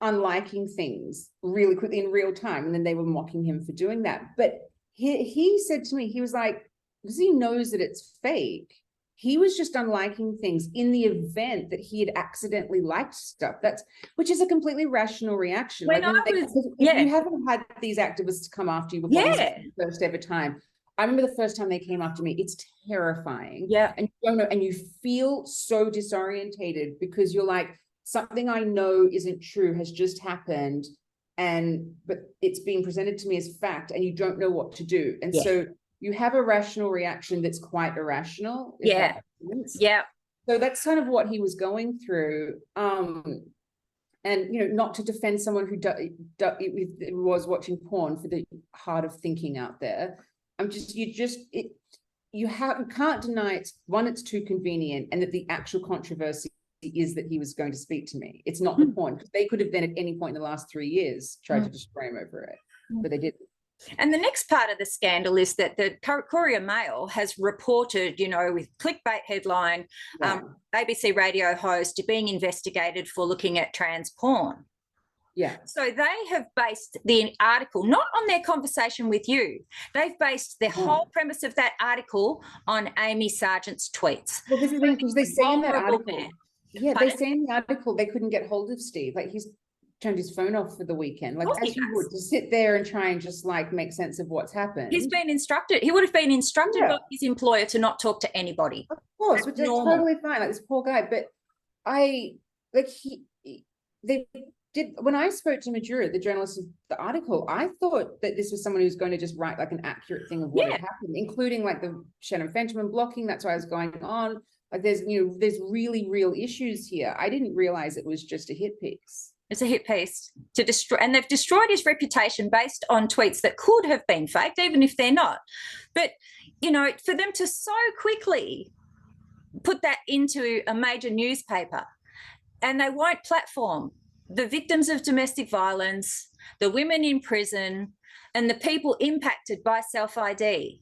unliking things really quickly in real time, and then they were mocking him for doing that. But he said to me, he was like, because he knows that it's fake, he was just unliking things in the event that he had accidentally liked stuff. That's, which is a completely rational reaction. When Like I if was, you haven't had these activists come after you before, this is the first ever time. I remember the first time they came after me, it's terrifying. Yeah. And you don't know, and you feel so disorientated because you're like, something I know isn't true has just happened, but it's being presented to me as fact, and you don't know what to do. And so you have a rational reaction that's quite irrational. Yeah. Yeah. So that's kind of what he was going through. And not to defend someone who was watching porn for the heart of thinking out there. You can't deny it's too convenient, and that the actual controversy is that he was going to speak to me. It's not the point. They could have then at any point in the last 3 years tried to destroy him over it, but they didn't. And the next part of the scandal is that the Courier Mail has reported, with clickbait headline, ABC radio host being investigated for looking at trans porn. Yeah. So they have based the article not on their conversation with you. They've based their whole premise of that article on Amy Sargent's tweets. Well, this is because they say in that article. Man. Yeah, they say in the article they couldn't get hold of Steve. Like he's turned his phone off for the weekend. Like as you would, to sit there and try and just like make sense of what's happened. He's been instructed. He would have been instructed by his employer to not talk to anybody. Of course, which is totally fine. Like this poor guy, but they did, when I spoke to Majura, the journalist of the article, I thought that this was someone who's going to just write like an accurate thing of what had happened, including like the Shannon Fentiman blocking. That's why I was going on. Like there's really real issues here. I didn't realize it was just a hit piece. It's a hit piece to destroy, and they've destroyed his reputation based on tweets that could have been faked, even if they're not. But, for them to so quickly put that into a major newspaper, and they won't platform the victims of domestic violence, the women in prison, and the people impacted by self-ID.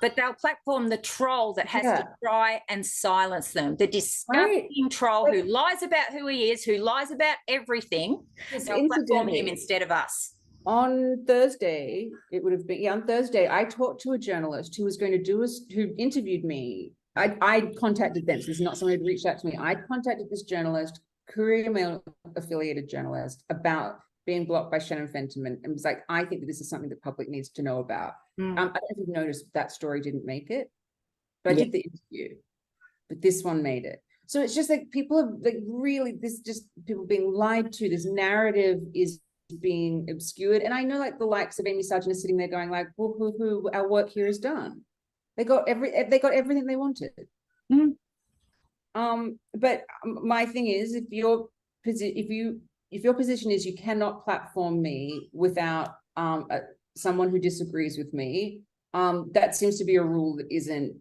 But they'll platform the troll that has to try and silence them, the disgusting troll who lies about who he is, who lies about everything. They'll platform him instead of us. On Thursday, it would have been, on Thursday, I talked to a journalist who was going to who interviewed me. I contacted them, so this is not someone who'd reached out to me. I contacted this journalist, Courier Mail affiliated journalist, about being blocked by Shannon Fentiman, and was like, I think that this is something the public needs to know about. I don't know if you've noticed that story didn't make it, but I did the interview, but this one made it. So it's just like people are like really, people being lied to. This narrative is being obscured. And I know like the likes of Amy Sargent is sitting there going like, well, our work here is done. They got everything they wanted. But my thing is, if your position is you cannot platform me without someone who disagrees with me, that seems to be a rule that isn't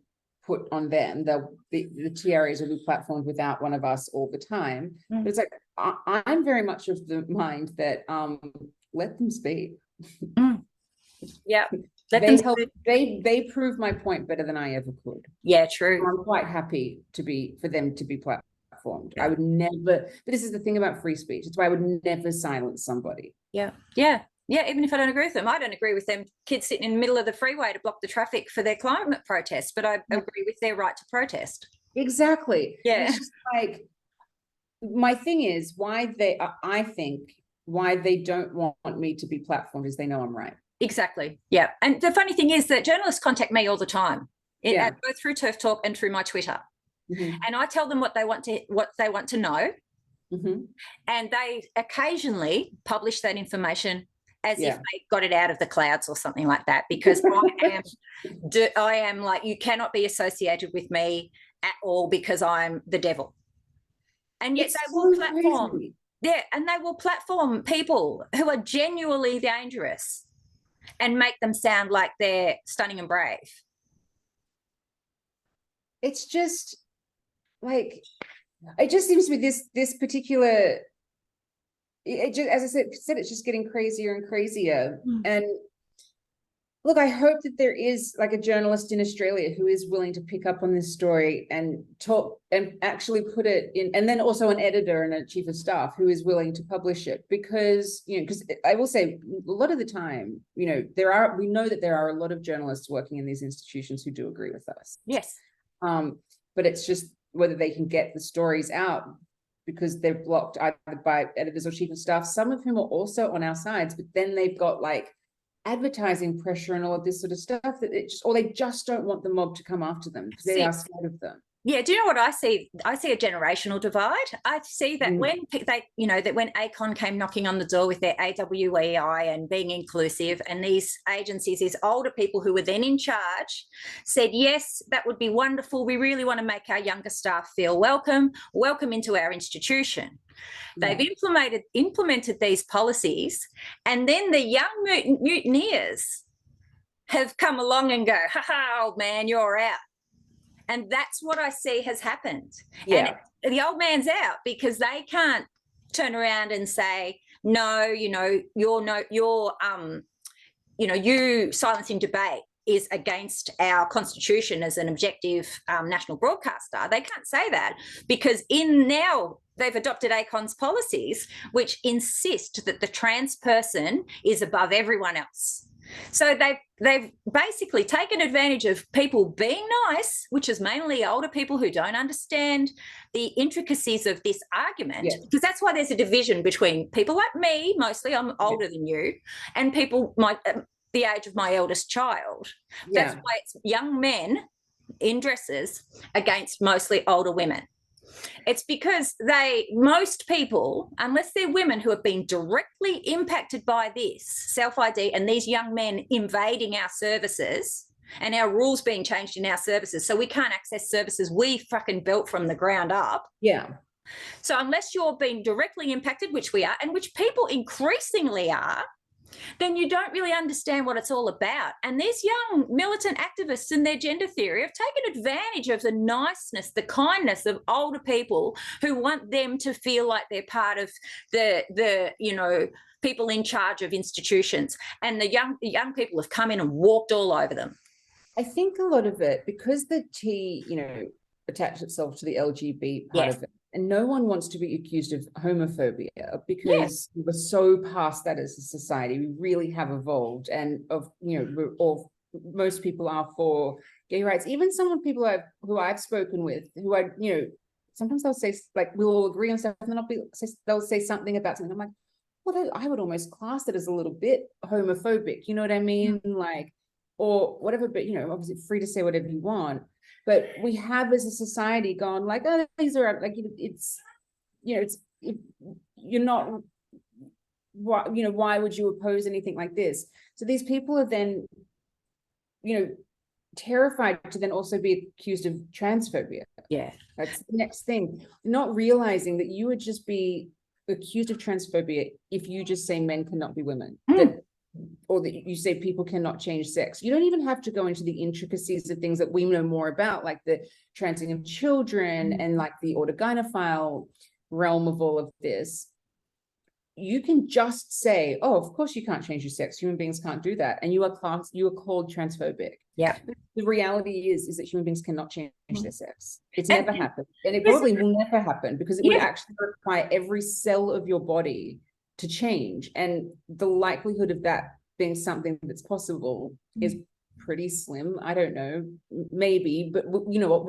put on them. The TRAs will be platformed without one of us all the time. But it's like I'm very much of the mind that let them speak. Yeah. They prove my point better than I ever could. Yeah, true. I'm quite happy for them to be platformed. I would never, but this is the thing about free speech. It's why I would never silence somebody. Yeah. Even if I don't agree with them. I don't agree with them kids sitting in the middle of the freeway to block the traffic for their climate protest, but I agree with their right to protest. Exactly. Yeah. It's just like, my thing is I think why they don't want me to be platformed is they know I'm right. Exactly. Yeah. And the funny thing is that journalists contact me all the time, both through TERF Talk and through my Twitter. And I tell them what they want to know. And they occasionally publish that information as if they got it out of the clouds or something like that, because I am like, you cannot be associated with me at all because I'm the devil. And yet they will platform. Crazy. Yeah, and they will platform people who are genuinely dangerous and make them sound like they're stunning and brave. It's just like, it just seems to be this particular, as I said, it's just getting crazier and crazier. And Look, I hope that there is like a journalist in Australia who is willing to pick up on this story and talk and actually put it in, and then also an editor and a chief of staff who is willing to publish it, because, you know, because I will say a lot of the time, you know, we know that there are a lot of journalists working in these institutions who do agree with us. Yes. But it's just whether they can get the stories out, because they're blocked either by editors or chief of staff, some of whom are also on our sides, but then they've got like advertising pressure and all of this sort of stuff that or they just don't want the mob to come after them because they are scared of them. Yeah, do you know what I see? I see a generational divide. I see that when they, you know, that when ACON came knocking on the door with their AWEI and being inclusive, and these agencies, these older people who were then in charge, said, yes, that would be wonderful. We really want to make our younger staff feel welcome into our institution. They've implemented these policies, and then the young mutineers have come along and go, ha ha, old man, you're out. And that's what I see has happened. Yeah. And the old man's out because they can't turn around and say, no, you know, you silencing debate is against our constitution as an objective national broadcaster. They can't say that because now they've adopted ACON's policies, which insist that the trans person is above everyone else. So they've basically taken advantage of people being nice, which is mainly older people who don't understand the intricacies of this argument, because that's why there's a division between people like me, mostly I'm older than you, and people the age of my eldest child. That's why it's young men in dresses against mostly older women. It's because most people, unless they're women who have been directly impacted by this self-ID and these young men invading our services and our rules being changed in our services, so we can't access services we fucking built from the ground up. Yeah. So unless you're being directly impacted, which we are, and which people increasingly are, then you don't really understand what it's all about. And these young militant activists in their gender theory have taken advantage of the niceness, the kindness of older people who want them to feel like they're part of the you know, people in charge of institutions. And the young people have come in and walked all over them. I think a lot of it, because the T, you know, attached itself to the LGBT part of it, and no one wants to be accused of homophobia because we're so past that as a society. We really have evolved, and most people are for gay rights. Even people who I've spoken with, who I, you know, sometimes they'll say like we'll all agree on stuff, and then they'll say something about something. I'm like, well, I would almost class it as a little bit homophobic. You know what I mean? Like, or whatever. But you know, obviously, free to say whatever you want. But we have as a society gone like, oh, these are like, it's, you know, you're not, you know, why would you oppose anything like this? So these people are then, you know, terrified to then also be accused of transphobia. Yeah. That's the next thing. Not realizing that you would just be accused of transphobia if you just say men cannot be women. Or that you say people cannot change sex. You don't even have to go into the intricacies of things that we know more about, like the transing of children and like the autogynephile realm of all of this. You can just say, oh, of course you can't change your sex. Human beings can't do that. And you are called transphobic. Yeah. The reality is that human beings cannot change their sex. It's never happened. And it probably will never happen, because it would actually require every cell of your body to change, and the likelihood of that being something that's possible is pretty slim. I don't know, maybe, but you know what,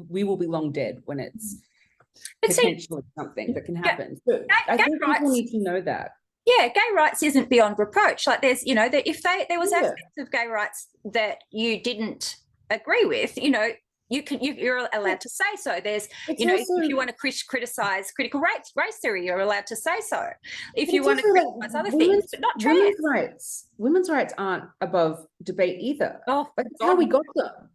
we will be long dead when it's potentially something that can happen. So I think people need to know that. Yeah, gay rights isn't beyond reproach. Like there's, you know, that if there was aspects of gay rights that you didn't agree with, you know, you're allowed to say so. There's, you know, if you want to criticize critical race theory, you're allowed to say so. If you want to criticize other things, but not trans. Women's rights aren't above debate either. Oh, that's how we got them.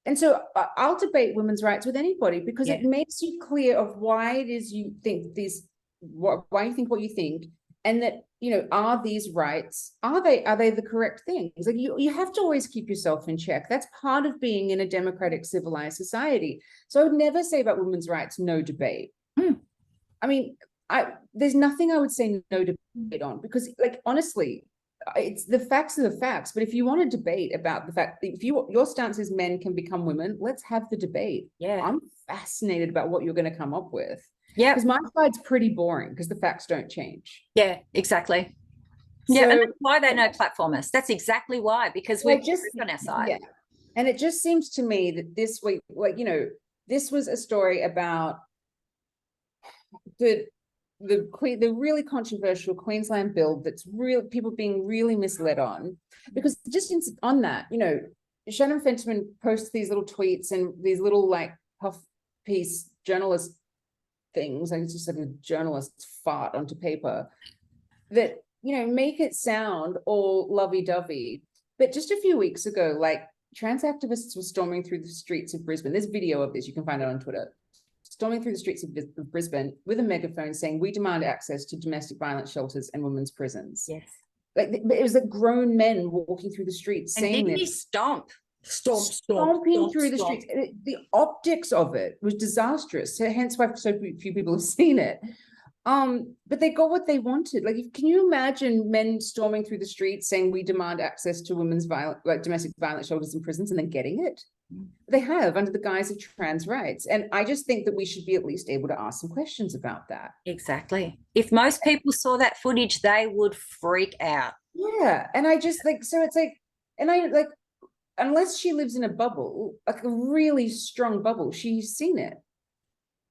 And so I'll debate women's rights with anybody, because it makes you clear of why it is you think why you think what you think, and that, you know, are these rights, are they the correct things? Like you have to always keep yourself in check. That's part of being in a democratic, civilized society. So I would never say about women's rights, no debate. I mean, there's nothing I would say no debate on, because like, honestly, it's the facts are the facts. But if you want to debate about the fact that if your stance is men can become women, let's have the debate. Yeah. I'm fascinated about what you're going to come up with. Yeah. Because my side's pretty boring because the facts don't change. Yeah, exactly. So, yeah, and that's why they know platform us. That's exactly why, because we're just on our side. Yeah. And it just seems to me that this week, like, you know, this was a story about the really controversial Queensland bill that's real people being really misled on, because just on that, you know, Shannon Fentiman posts these little tweets and these little like puff piece journalist things, like it's just like a journalist's fart onto paper that, you know, make it sound all lovey-dovey. But just a few weeks ago, like trans activists were storming through the streets of Brisbane. There's video of this, you can find it on Twitter. Storming through the streets of Brisbane with a megaphone saying, "We demand access to domestic violence shelters and women's prisons." Yes. Like it was like grown men walking through the streets And saying didn't he this. Stomping through the streets. The optics of it was disastrous. So hence why so few people have seen it. But they got what they wanted. Like, can you imagine men storming through the streets saying, "We demand access to women's domestic violence shelters and prisons," and then getting it? They have, under the guise of trans rights. And I just think that we should be at least able to ask some questions about that. Exactly. If most people saw that footage, they would freak out. Yeah. And I just like, so it's like, and I like, unless she lives in a bubble, like a really strong bubble, she's seen it.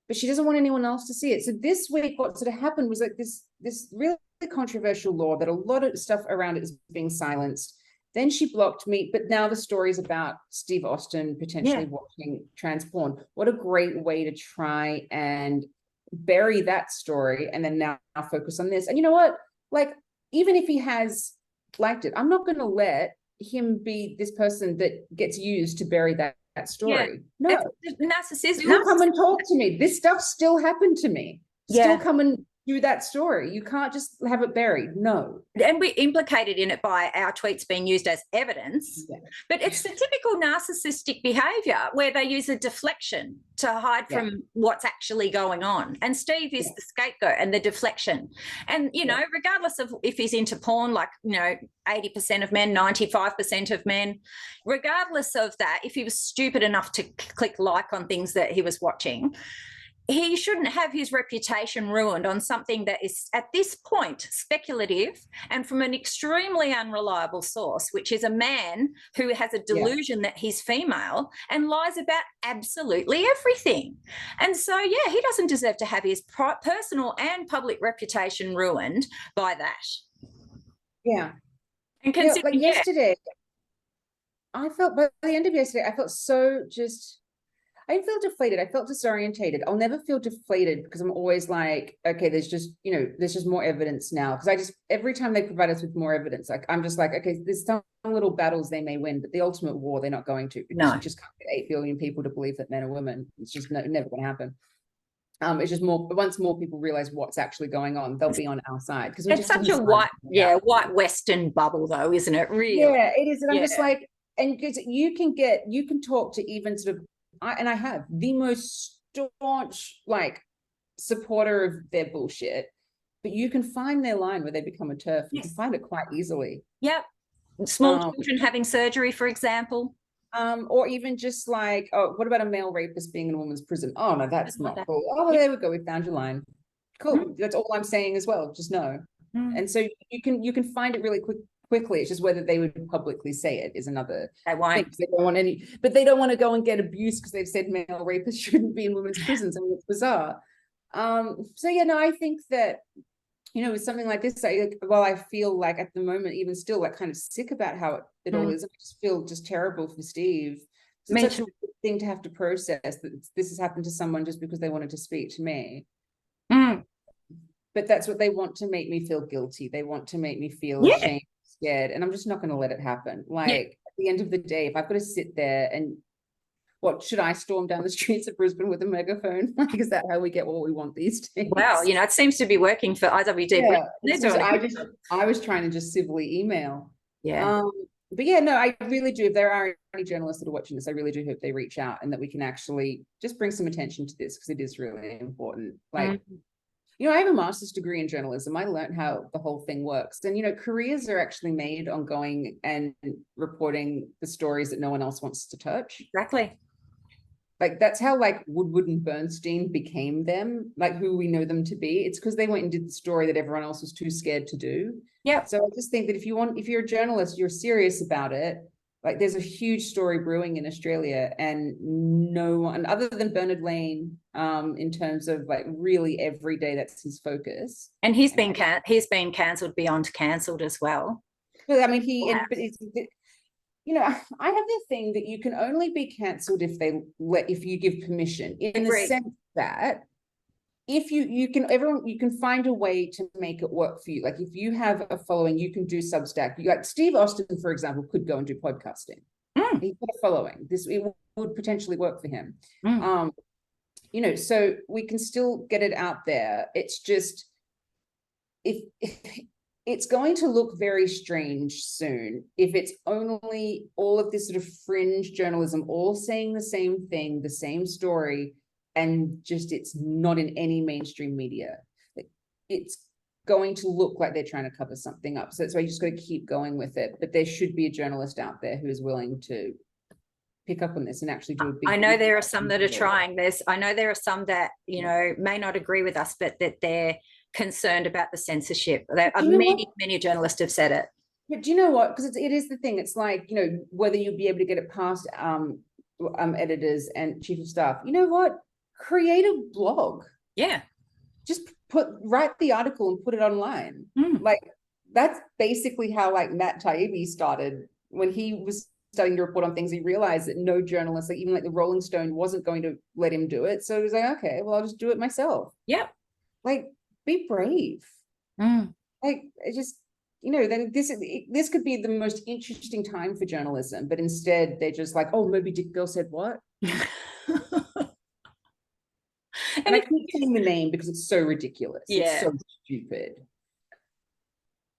But she doesn't want anyone else to see it. So this week, what sort of happened was like this really controversial law that a lot of stuff around it is being silenced. Then she blocked me, but now the story's about Steve Austin potentially watching trans porn. What a great way to try and bury that story and then now focus on this. And you know what? Like, even if he has liked it, I'm not going to let him be this person that gets used to bury that story. No. Narcissism. Still come and talk to me. This stuff still happened to me. Still come and do that story. You can't just have it buried. No. And we're implicated in it by our tweets being used as evidence. Yeah. But it's the typical narcissistic behavior where they use a deflection to hide from what's actually going on. And Steve is the scapegoat and the deflection. And, you know, regardless of if he's into porn, like, you know, 80% of men, 95% of men, regardless of that, if he was stupid enough to click like on things that he was watching, he shouldn't have his reputation ruined on something that is, at this point, speculative and from an extremely unreliable source, which is a man who has a delusion that he's female and lies about absolutely everything. And so, yeah, he doesn't deserve to have his personal and public reputation ruined by that. Yeah. And like yesterday, I felt, by the end of yesterday, I felt so just... I felt deflated. I felt disorientated. I'll never feel deflated because I'm always like, okay, there's just, you know, there's just more evidence now. Because every time they provide us with more evidence, like I'm just like, okay, there's some little battles they may win, but the ultimate war, they're not going to. Because you just can't get 8 billion people to believe that men are women. It's just never going to happen. It's just more, once more people realize what's actually going on, they'll be on our side. Because it's such a white Western bubble though, isn't it? Really? Yeah, it is. And I'm just like, and because you can talk to even sort of, I have the most staunch like supporter of their bullshit, but you can find their line where they become a TERF. You can find it quite easily. Yep. Small children having surgery, for example. Or even just like, oh, what about a male rapist being in a woman's prison? Oh no, that's not cool. Oh, there we go. We found your line. Cool. That's all I'm saying as well. Just no. And so you can find it really quickly. It's just whether they would publicly say it is another thing. They don't want any, but they don't want to go and get abused because they've said male rapists shouldn't be in women's prisons. I mean, it's bizarre. So yeah, no, I think that, you know, with something like this, I feel like at the moment, even still, like kind of sick about how it all is. I just feel just terrible for Steve. It's such a big thing to have to process that this has happened to someone just because they wanted to speak to me. But that's what they want, to make me feel guilty. They want to make me feel ashamed, scared, and I'm just not going to let it happen. Like at the end of the day, if I've got to sit there and what, should I storm down the streets of Brisbane with a megaphone? Like, is that how we get what we want these days? Well, you know, it seems to be working for IWD. Yeah, I was trying to just civilly email. Yeah. But yeah, no, I really do. If there are any journalists that are watching this, I really do hope they reach out and that we can actually just bring some attention to this, because it is really important. Like, I have a master's degree in journalism. I learned how the whole thing works. And, careers are actually made on going and reporting the stories that no one else wants to touch. Exactly. Like, that's how like Woodward and Bernstein became them, like who we know them to be. It's because they went and did the story that everyone else was too scared to do. Yeah. So I just think that if you're a journalist, you're serious about it. Like, there's a huge story brewing in Australia, and no one other than Bernard Lane, in terms of like really every day, that's his focus. And he's been cancelled beyond cancelled as well. But I mean, I have the thing that you can only be cancelled if you give permission, in the sense that if you can find a way to make it work for you. Like, if you have a following, you can do Substack. Like Steve Austin, for example, could go and do podcasting. He's got a following. It would potentially work for him. So we can still get it out there. It's just, if it's going to look very strange soon if it's only all of this sort of fringe journalism, all saying the same thing, the same story, and just it's not in any mainstream media. It's going to look like they're trying to cover something up. So that's why you just got to keep going with it. But there should be a journalist out there who is willing to pick up on this and actually do a big. I know there are some that are trying. I know there are some that, may not agree with us, but that they're concerned about the censorship. Many journalists have said it. But do you know what? Because it is the thing. It's like, whether you'll be able to get it past editors and chief of staff. You know what? Create a blog. Yeah. Just write the article and put it online. Like, that's basically how like Matt Taibbi started. When he was starting to report on things, he realized that no journalist, like even like the Rolling Stone, wasn't going to let him do it. So he was like, okay, well, I'll just do it myself. Yeah. Like, be brave. Like, it just, then this could be the most interesting time for journalism, but instead they're just like, oh, Moby Dick girl said what? And I keep saying the name because it's so ridiculous. Yeah. It's so stupid.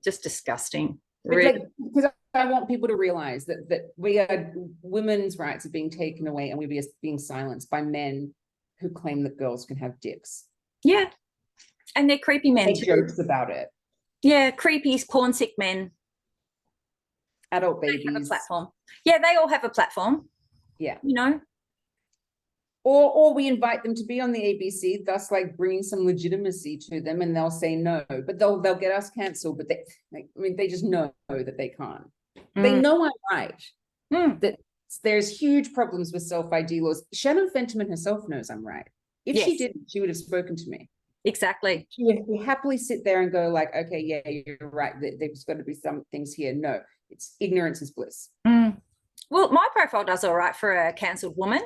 Just disgusting. Really. Because I want people to realize that women's rights are being taken away, and we're being silenced by men who claim that girls can have dicks. Yeah. And they're creepy men too. Jokes about it. Yeah, creepy, porn sick men. Adult babies. They have a platform. Yeah, they all have a platform. Yeah. Or we invite them to be on the ABC, thus like bringing some legitimacy to them, and they'll say no, but they'll get us cancelled. But they just know that they can't. They know I'm right. That there's huge problems with self-ID laws. Shannon Fentiman herself knows I'm right. If she didn't, she would have spoken to me. Exactly. She would happily sit there and go like, okay, yeah, you're right. There's got to be some things here. No, it's ignorance is bliss. Well, my profile does all right for a cancelled woman.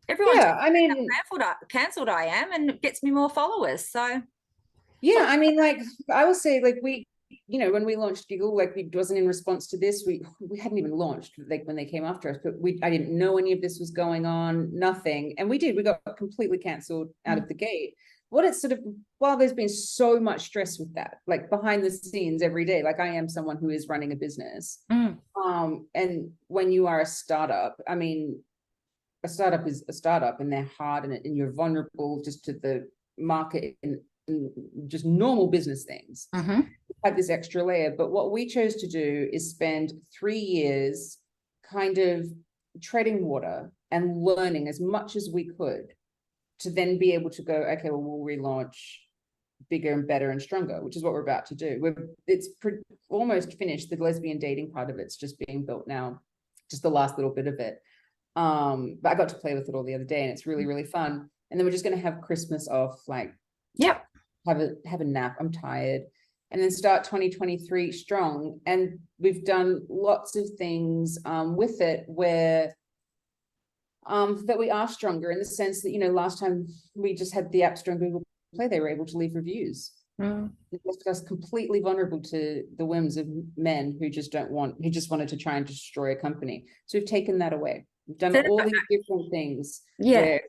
Everyone, how cancelled I am, and it gets me more followers. So, yeah, I mean, like I will say, like we, when we launched Giggle, like it wasn't in response to this. We hadn't even launched like when they came after us, but I didn't know any of this was going on. Nothing, and we got completely cancelled out of the gate. While there's been so much stress with that, like behind the scenes every day, like I am someone who is running a business. And when you are a startup, I mean, a startup is a startup, and they're hard, and you're vulnerable just to the market and just normal business things. Have this extra layer. But what we chose to do is spend 3 years kind of treading water and learning as much as we could, to then be able to go, okay, well, we'll relaunch bigger and better and stronger, which is what we're about to do. It's almost finished. The lesbian dating part of it's just being built now, just the last little bit of it. But I got to play with it all the other day, and it's really, really fun. And then we're just going to have Christmas off, like, have a nap. I'm tired. And then start 2023 strong. And we've done lots of things with it where that we are stronger, in the sense that, last time we just had the App Store and Google Play, they were able to leave reviews. It left us completely vulnerable to the whims of men who just wanted to try and destroy a company. So we've taken that away. We've done all these different things. Where,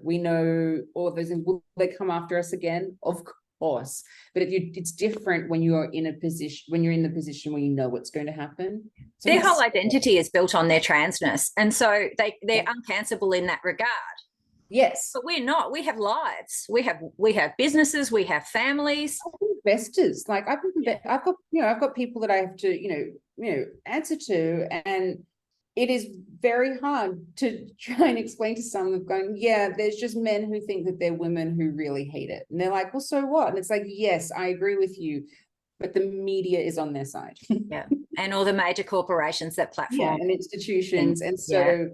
we know all of those things. Will they come after us again? Of course. But it's different when you're in the position where you know what's going to happen. So their whole identity is built on their transness, and so they're uncancelable in that regard. Yes. But we're not. We have lives. We have businesses. We have families. Investors. Like I've got people that I have to, answer to, and it is very hard to try and explain to some of going, yeah, there's just men who think that they're women who really hate it. And they're like, well, so what? And it's like, yes, I agree with you, but the media is on their side. Yeah. And all the major corporations that platform. And institutions. And so,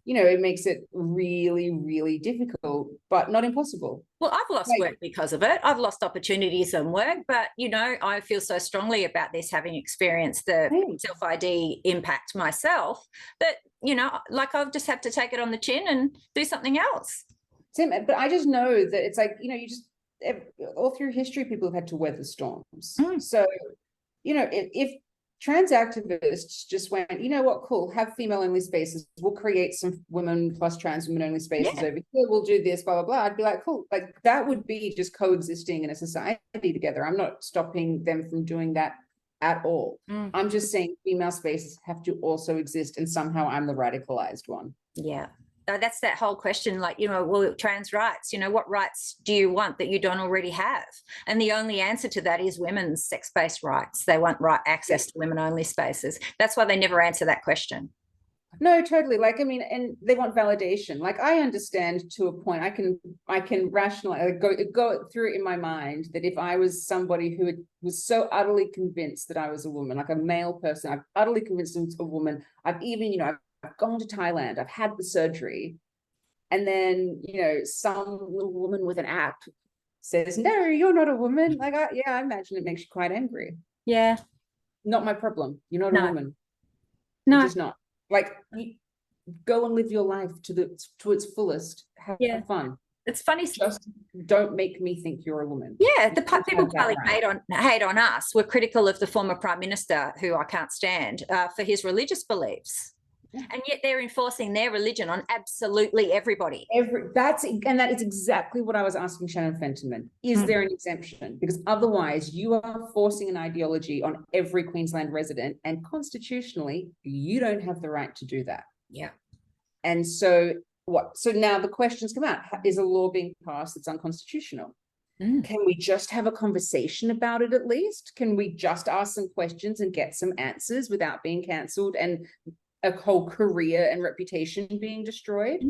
it makes it really, really difficult, but not impossible. Well, I've lost work because of it. I've lost opportunities and work, but, I feel so strongly about this, having experienced the self-ID impact myself, that, I've just had to take it on the chin and do something else. Tim, but I just know that it's like, all through history, people have had to weather storms. So, if trans activists just went, you know what, cool, have female only spaces, we'll create some women plus trans women only spaces over here, we'll do this, blah, blah, blah. I'd be like, cool, like that would be just coexisting in a society together. I'm not stopping them from doing that at all. I'm just saying female spaces have to also exist, and somehow I'm the radicalized one. Yeah. That's that whole question, like, well, trans rights, what rights do you want that you don't already have? And the only answer to that is women's sex-based rights. They want access to women-only spaces. That's why they never answer that question. No, totally. Like, I mean, and they want validation. Like, I understand to a point. I can rationalize, go through it in my mind that if I was somebody who was so utterly convinced that I was a woman, like a male person, I'm utterly convinced I was a woman. I've even, I've gone to Thailand, I've had the surgery, and then, some little woman with an app says, no, you're not a woman. Like, I imagine it makes you quite angry. Yeah. Not my problem. You're not a woman. No. You're just not. Like, go and live your life to its fullest. Have fun. It's funny. Just don't make me think you're a woman. Yeah, the people probably hate on us. We're critical of the former Prime Minister, who I can't stand, for his religious beliefs. And yet they're enforcing their religion on absolutely everybody. That is exactly what I was asking Shannon Fentiman. Is there an exemption? Because otherwise you are forcing an ideology on every Queensland resident, and constitutionally you don't have the right to do that. Yeah. And so what? So now the questions come out. Is a law being passed that's unconstitutional? Can we just have a conversation about it at least? Can we just ask some questions and get some answers without being cancelled and a whole career and reputation being destroyed?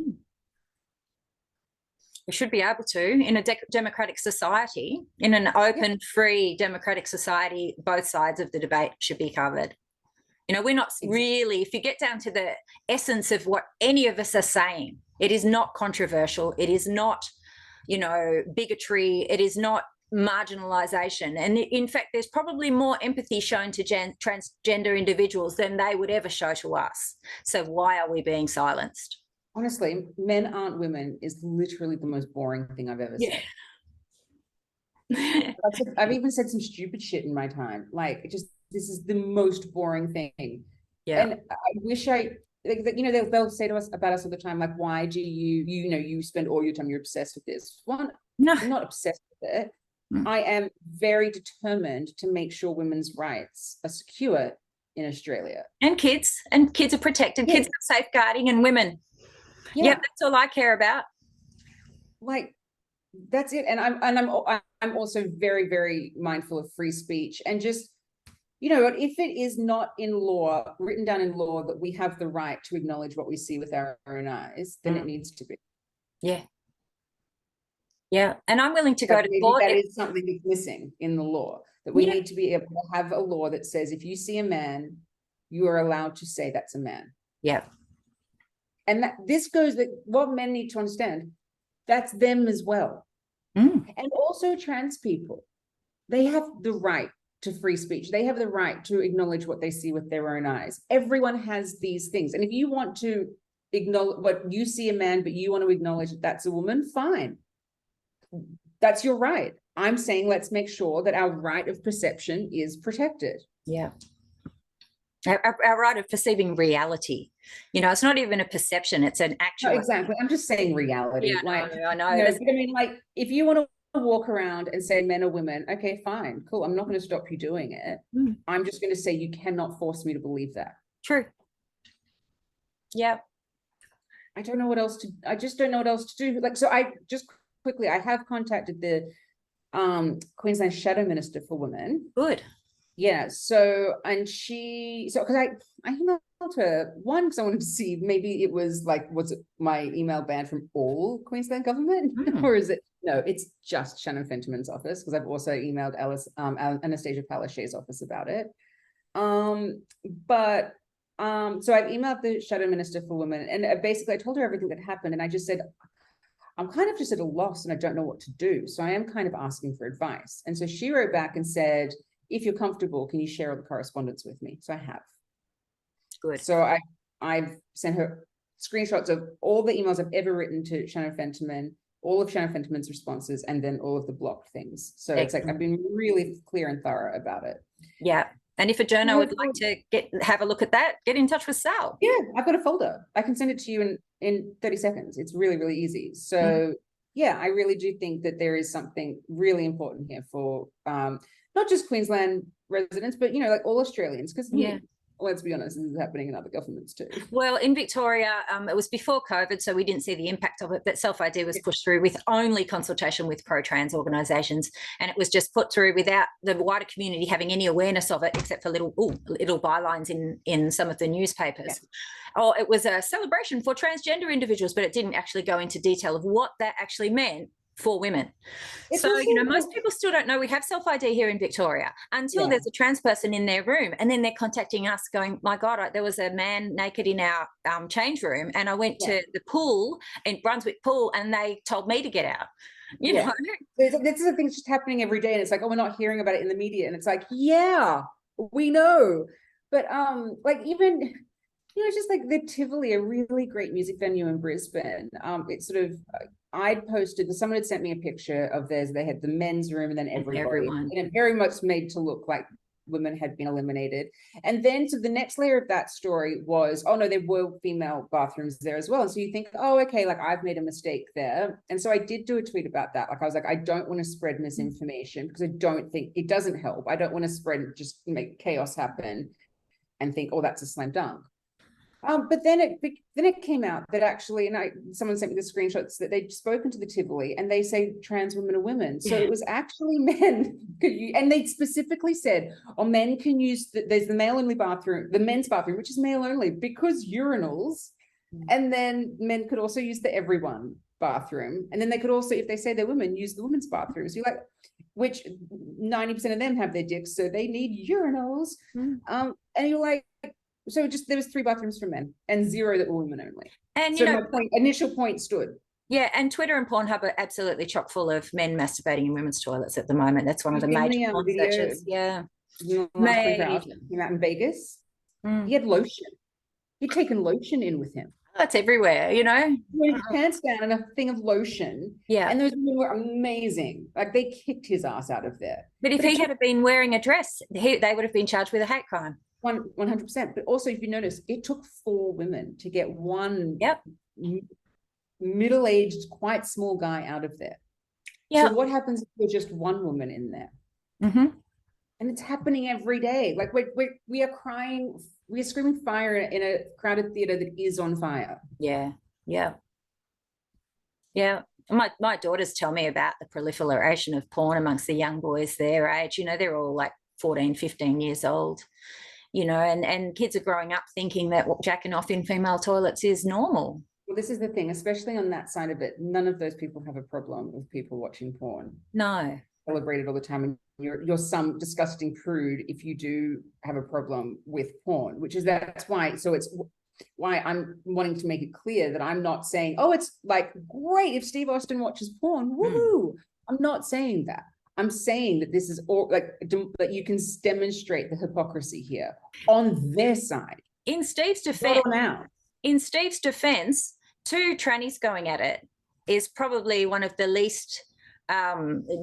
We should be able to, in a democratic society, in an open, free democratic society, both sides of the debate should be covered. We're not really, if you get down to the essence of what any of us are saying, it is not controversial. It is not, bigotry. It is not marginalization. And in fact, there's probably more empathy shown to transgender individuals than they would ever show to us. So why are we being silenced? Honestly, men aren't women is literally the most boring thing I've ever said. I've even said some stupid shit in my time. Like, this is the most boring thing. Yeah. And I wish they'll say to us about us all the time, like, why do you spend all your time, you're obsessed with this. One, no, I'm not obsessed with it. I am very determined to make sure women's rights are secure in Australia. And kids are protected. Kids are safeguarding, and women. Yeah, that's all I care about. Like, that's it. And I'm also very, very mindful of free speech, and just, if it is not in law, written down in law, that we have the right to acknowledge what we see with our own eyes, then it needs to be. Yeah. Yeah. And I'm willing to go to court. That is something that's missing in the law, that we need to be able to have a law that says, if you see a man, you are allowed to say that's a man. Yeah. And this goes that what men need to understand, that's them as well. And also trans people, they have the right to free speech. They have the right to acknowledge what they see with their own eyes. Everyone has these things. And if you want to acknowledge what you see a man, but you want to acknowledge that that's a woman, fine. That's your right. I'm saying, let's make sure that our right of perception is protected. Yeah. Our right of perceiving reality. It's not even a perception, it's an actual. No, exactly. I'm just saying reality. Yeah, like, I know. I mean, like, if you want to walk around and say men are women, okay, fine, cool. I'm not going to stop you doing it. I'm just going to say you cannot force me to believe that. True. Yeah. I don't know what else to, I just don't know what else to do. Like, so I just quickly, I have contacted the Queensland Shadow Minister for Women. Good. Yeah, so, and she, so, because I emailed her, one, because I wanted to see, maybe it was like, was it my email banned from all Queensland government? Or is it, no, it's just Shannon Fentiman's office, because I've also emailed Anastasia Palaszczuk's office about it. So I've emailed the Shadow Minister for Women, and basically I told her everything that happened, and I just said, I'm kind of just at a loss and I don't know what to do. So I am kind of asking for advice. And so she wrote back and said, if you're comfortable, can you share all the correspondence with me? So I have. Good. So I've sent her screenshots of all the emails I've ever written to Shannon Fentiman, all of Shannon Fentiman's responses, and then all of the blocked things. So it's like, I've been really clear and thorough about it. Yeah. And if a journo would like to have a look at that, get in touch with Sall. Yeah, I've got a folder. I can send it to you in 30 seconds. It's really, really easy. So yeah, I really do think that there is something really important here for not just Queensland residents, but, you know, like all Australians, because let's be honest, this is happening in other governments too. Well, in Victoria, it was before COVID, so we didn't see the impact of it, but self-ID was pushed through with only consultation with pro-trans organisations, and it was just put through without the wider community having any awareness of it, except for little bylines in some of the newspapers. Yeah. Oh, it was a celebration for transgender individuals, but it didn't actually go into detail of what that actually meant for women. So, you know, most people still don't know we have self-ID here in Victoria until there's a trans person in their room, and then they're contacting us going, my God, there was a man naked in our change room, and I went to the pool in Brunswick Pool and they told me to get out. You know? This is a thing that's just happening every day, and it's like, oh, we're not hearing about it in the media, and it's like, yeah, we know. But like, even, you know, just like the Tivoli, a really great music venue in Brisbane. It's sort of, I'd posted, someone had sent me a picture of theirs. They had the men's room and then everyone. And it very much made to look like women had been eliminated. And then so the next layer of that story was, oh no, there were female bathrooms there as well. And so you think, oh, okay, like I've made a mistake there. And so I did do a tweet about that. Like I was like, I don't want to spread misinformation because I don't think it doesn't help. I don't want to spread, just make chaos happen and think, oh, that's a slam dunk. But then it came out that actually, and someone sent me the screenshots that they'd spoken to the Tivoli and they say trans women are women. So it was actually men, and they specifically said, oh, men can use, there's the male only bathroom, the men's bathroom, which is male only because urinals, and then men could also use the everyone bathroom. And then they could also, if they say they're women, use the women's bathroom. So you're like, which 90% of them have their dicks, so they need urinals. And you're like, so just there was 3 bathrooms for men and 0 that were women only. And so you know, my initial point stood. Yeah, and Twitter and Pornhub are absolutely chock full of men masturbating in women's toilets at the moment. That's one of the major porn searches. Yeah. Came out in Vegas. He had lotion. He'd taken lotion in with him. That's everywhere, you know. He had his pants down and a thing of lotion. Yeah. And those women were amazing. Like they kicked his ass out of there. But if he had been wearing a dress, they would have been charged with a hate crime. 100%. But also, if you notice, it took 4 women to get one middle-aged, quite small guy out of there. So what happens if there's just one woman in there? And it's happening every day. Like we are crying, we are screaming fire in a crowded theater that is on fire. Yeah. My daughters tell me about the proliferation of porn amongst the young boys their age. You know, they're all like 14, 15 years old. You know, and kids are growing up thinking that jacking off in female toilets is normal. Well, this is the thing, especially on that side of it, none of those people have a problem with people watching porn. No. Celebrated all the time, and you're some disgusting prude if you do have a problem with porn, that's why. So it's why I'm wanting to make it clear that I'm not saying, oh, it's like great if Steve Austin watches porn, woohoo. I'm not saying that. I'm saying that this is all like that you can demonstrate the hypocrisy here on their side. In Steve's defense, 2 trannies going at it is probably one of the least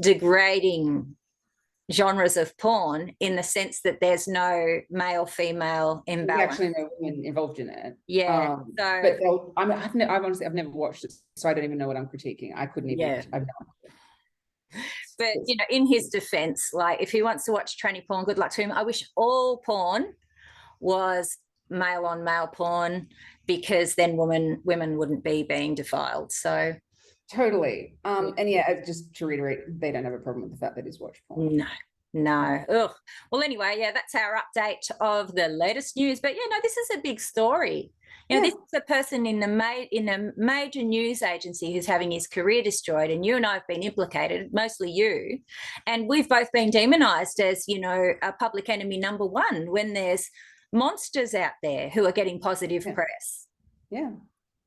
degrading genres of porn, in the sense that there's no male-female imbalance. Actually, no women involved in it. Yeah. But I've never watched it, so I don't even know what I'm critiquing. I couldn't even. Yeah. But, you know, in his defense, like if he wants to watch tranny porn, good luck to him. I wish all porn was male on male porn, because then women wouldn't be being defiled. So totally. And yeah, just to reiterate, they don't have a problem with the fact that he's watched porn. No. Ugh. Well, anyway, yeah, that's our update of the latest news. But yeah, no, this is a big story. You know, this is a person in a major news agency who's having his career destroyed, and you and I have been implicated, mostly you, and we've both been demonized as, you know, a public enemy number one when there's monsters out there who are getting positive press. Yeah.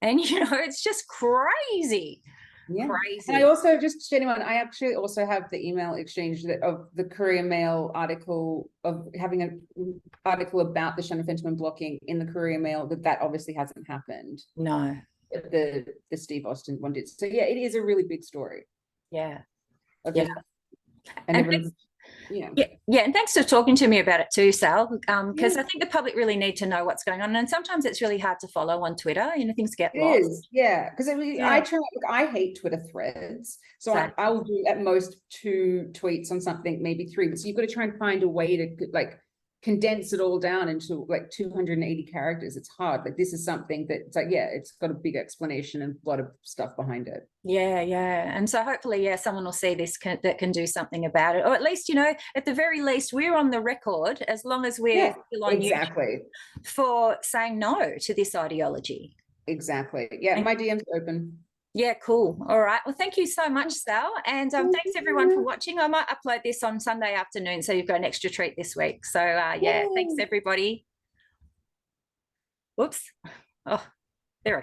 And, you know, it's just crazy. Yeah. Crazy. And I also, just to anyone, I actually also have the email exchange of the Courier Mail article, of having an article about the Shannon Fentiman blocking in the Courier Mail, that obviously hasn't happened. No. The Steve Austin one did. So yeah, it is a really big story. Yeah. Yeah. And everyone, yeah, and thanks for talking to me about it too, Sal, because I think the public really need to know what's going on, and sometimes it's really hard to follow on Twitter. You know, things get lost. Because I hate Twitter threads, so I will do at most 2 tweets on something, maybe 3. But so you've got to try and find a way to like condense it all down into like 280 characters. It's hard. Like, this is something that it's like, it's got a big explanation and a lot of stuff behind it. Yeah. And so hopefully, someone will see this that can do something about it, or at least, you know, at the very least, we're on the record, as long as we're still on YouTube, for saying no to this ideology. Exactly. Yeah, my DM's open. Yeah, cool. All right. Well, thank you so much, Sal. And thanks everyone for watching. I might upload this on Sunday afternoon, so you've got an extra treat this week. So thanks everybody. Whoops. Oh.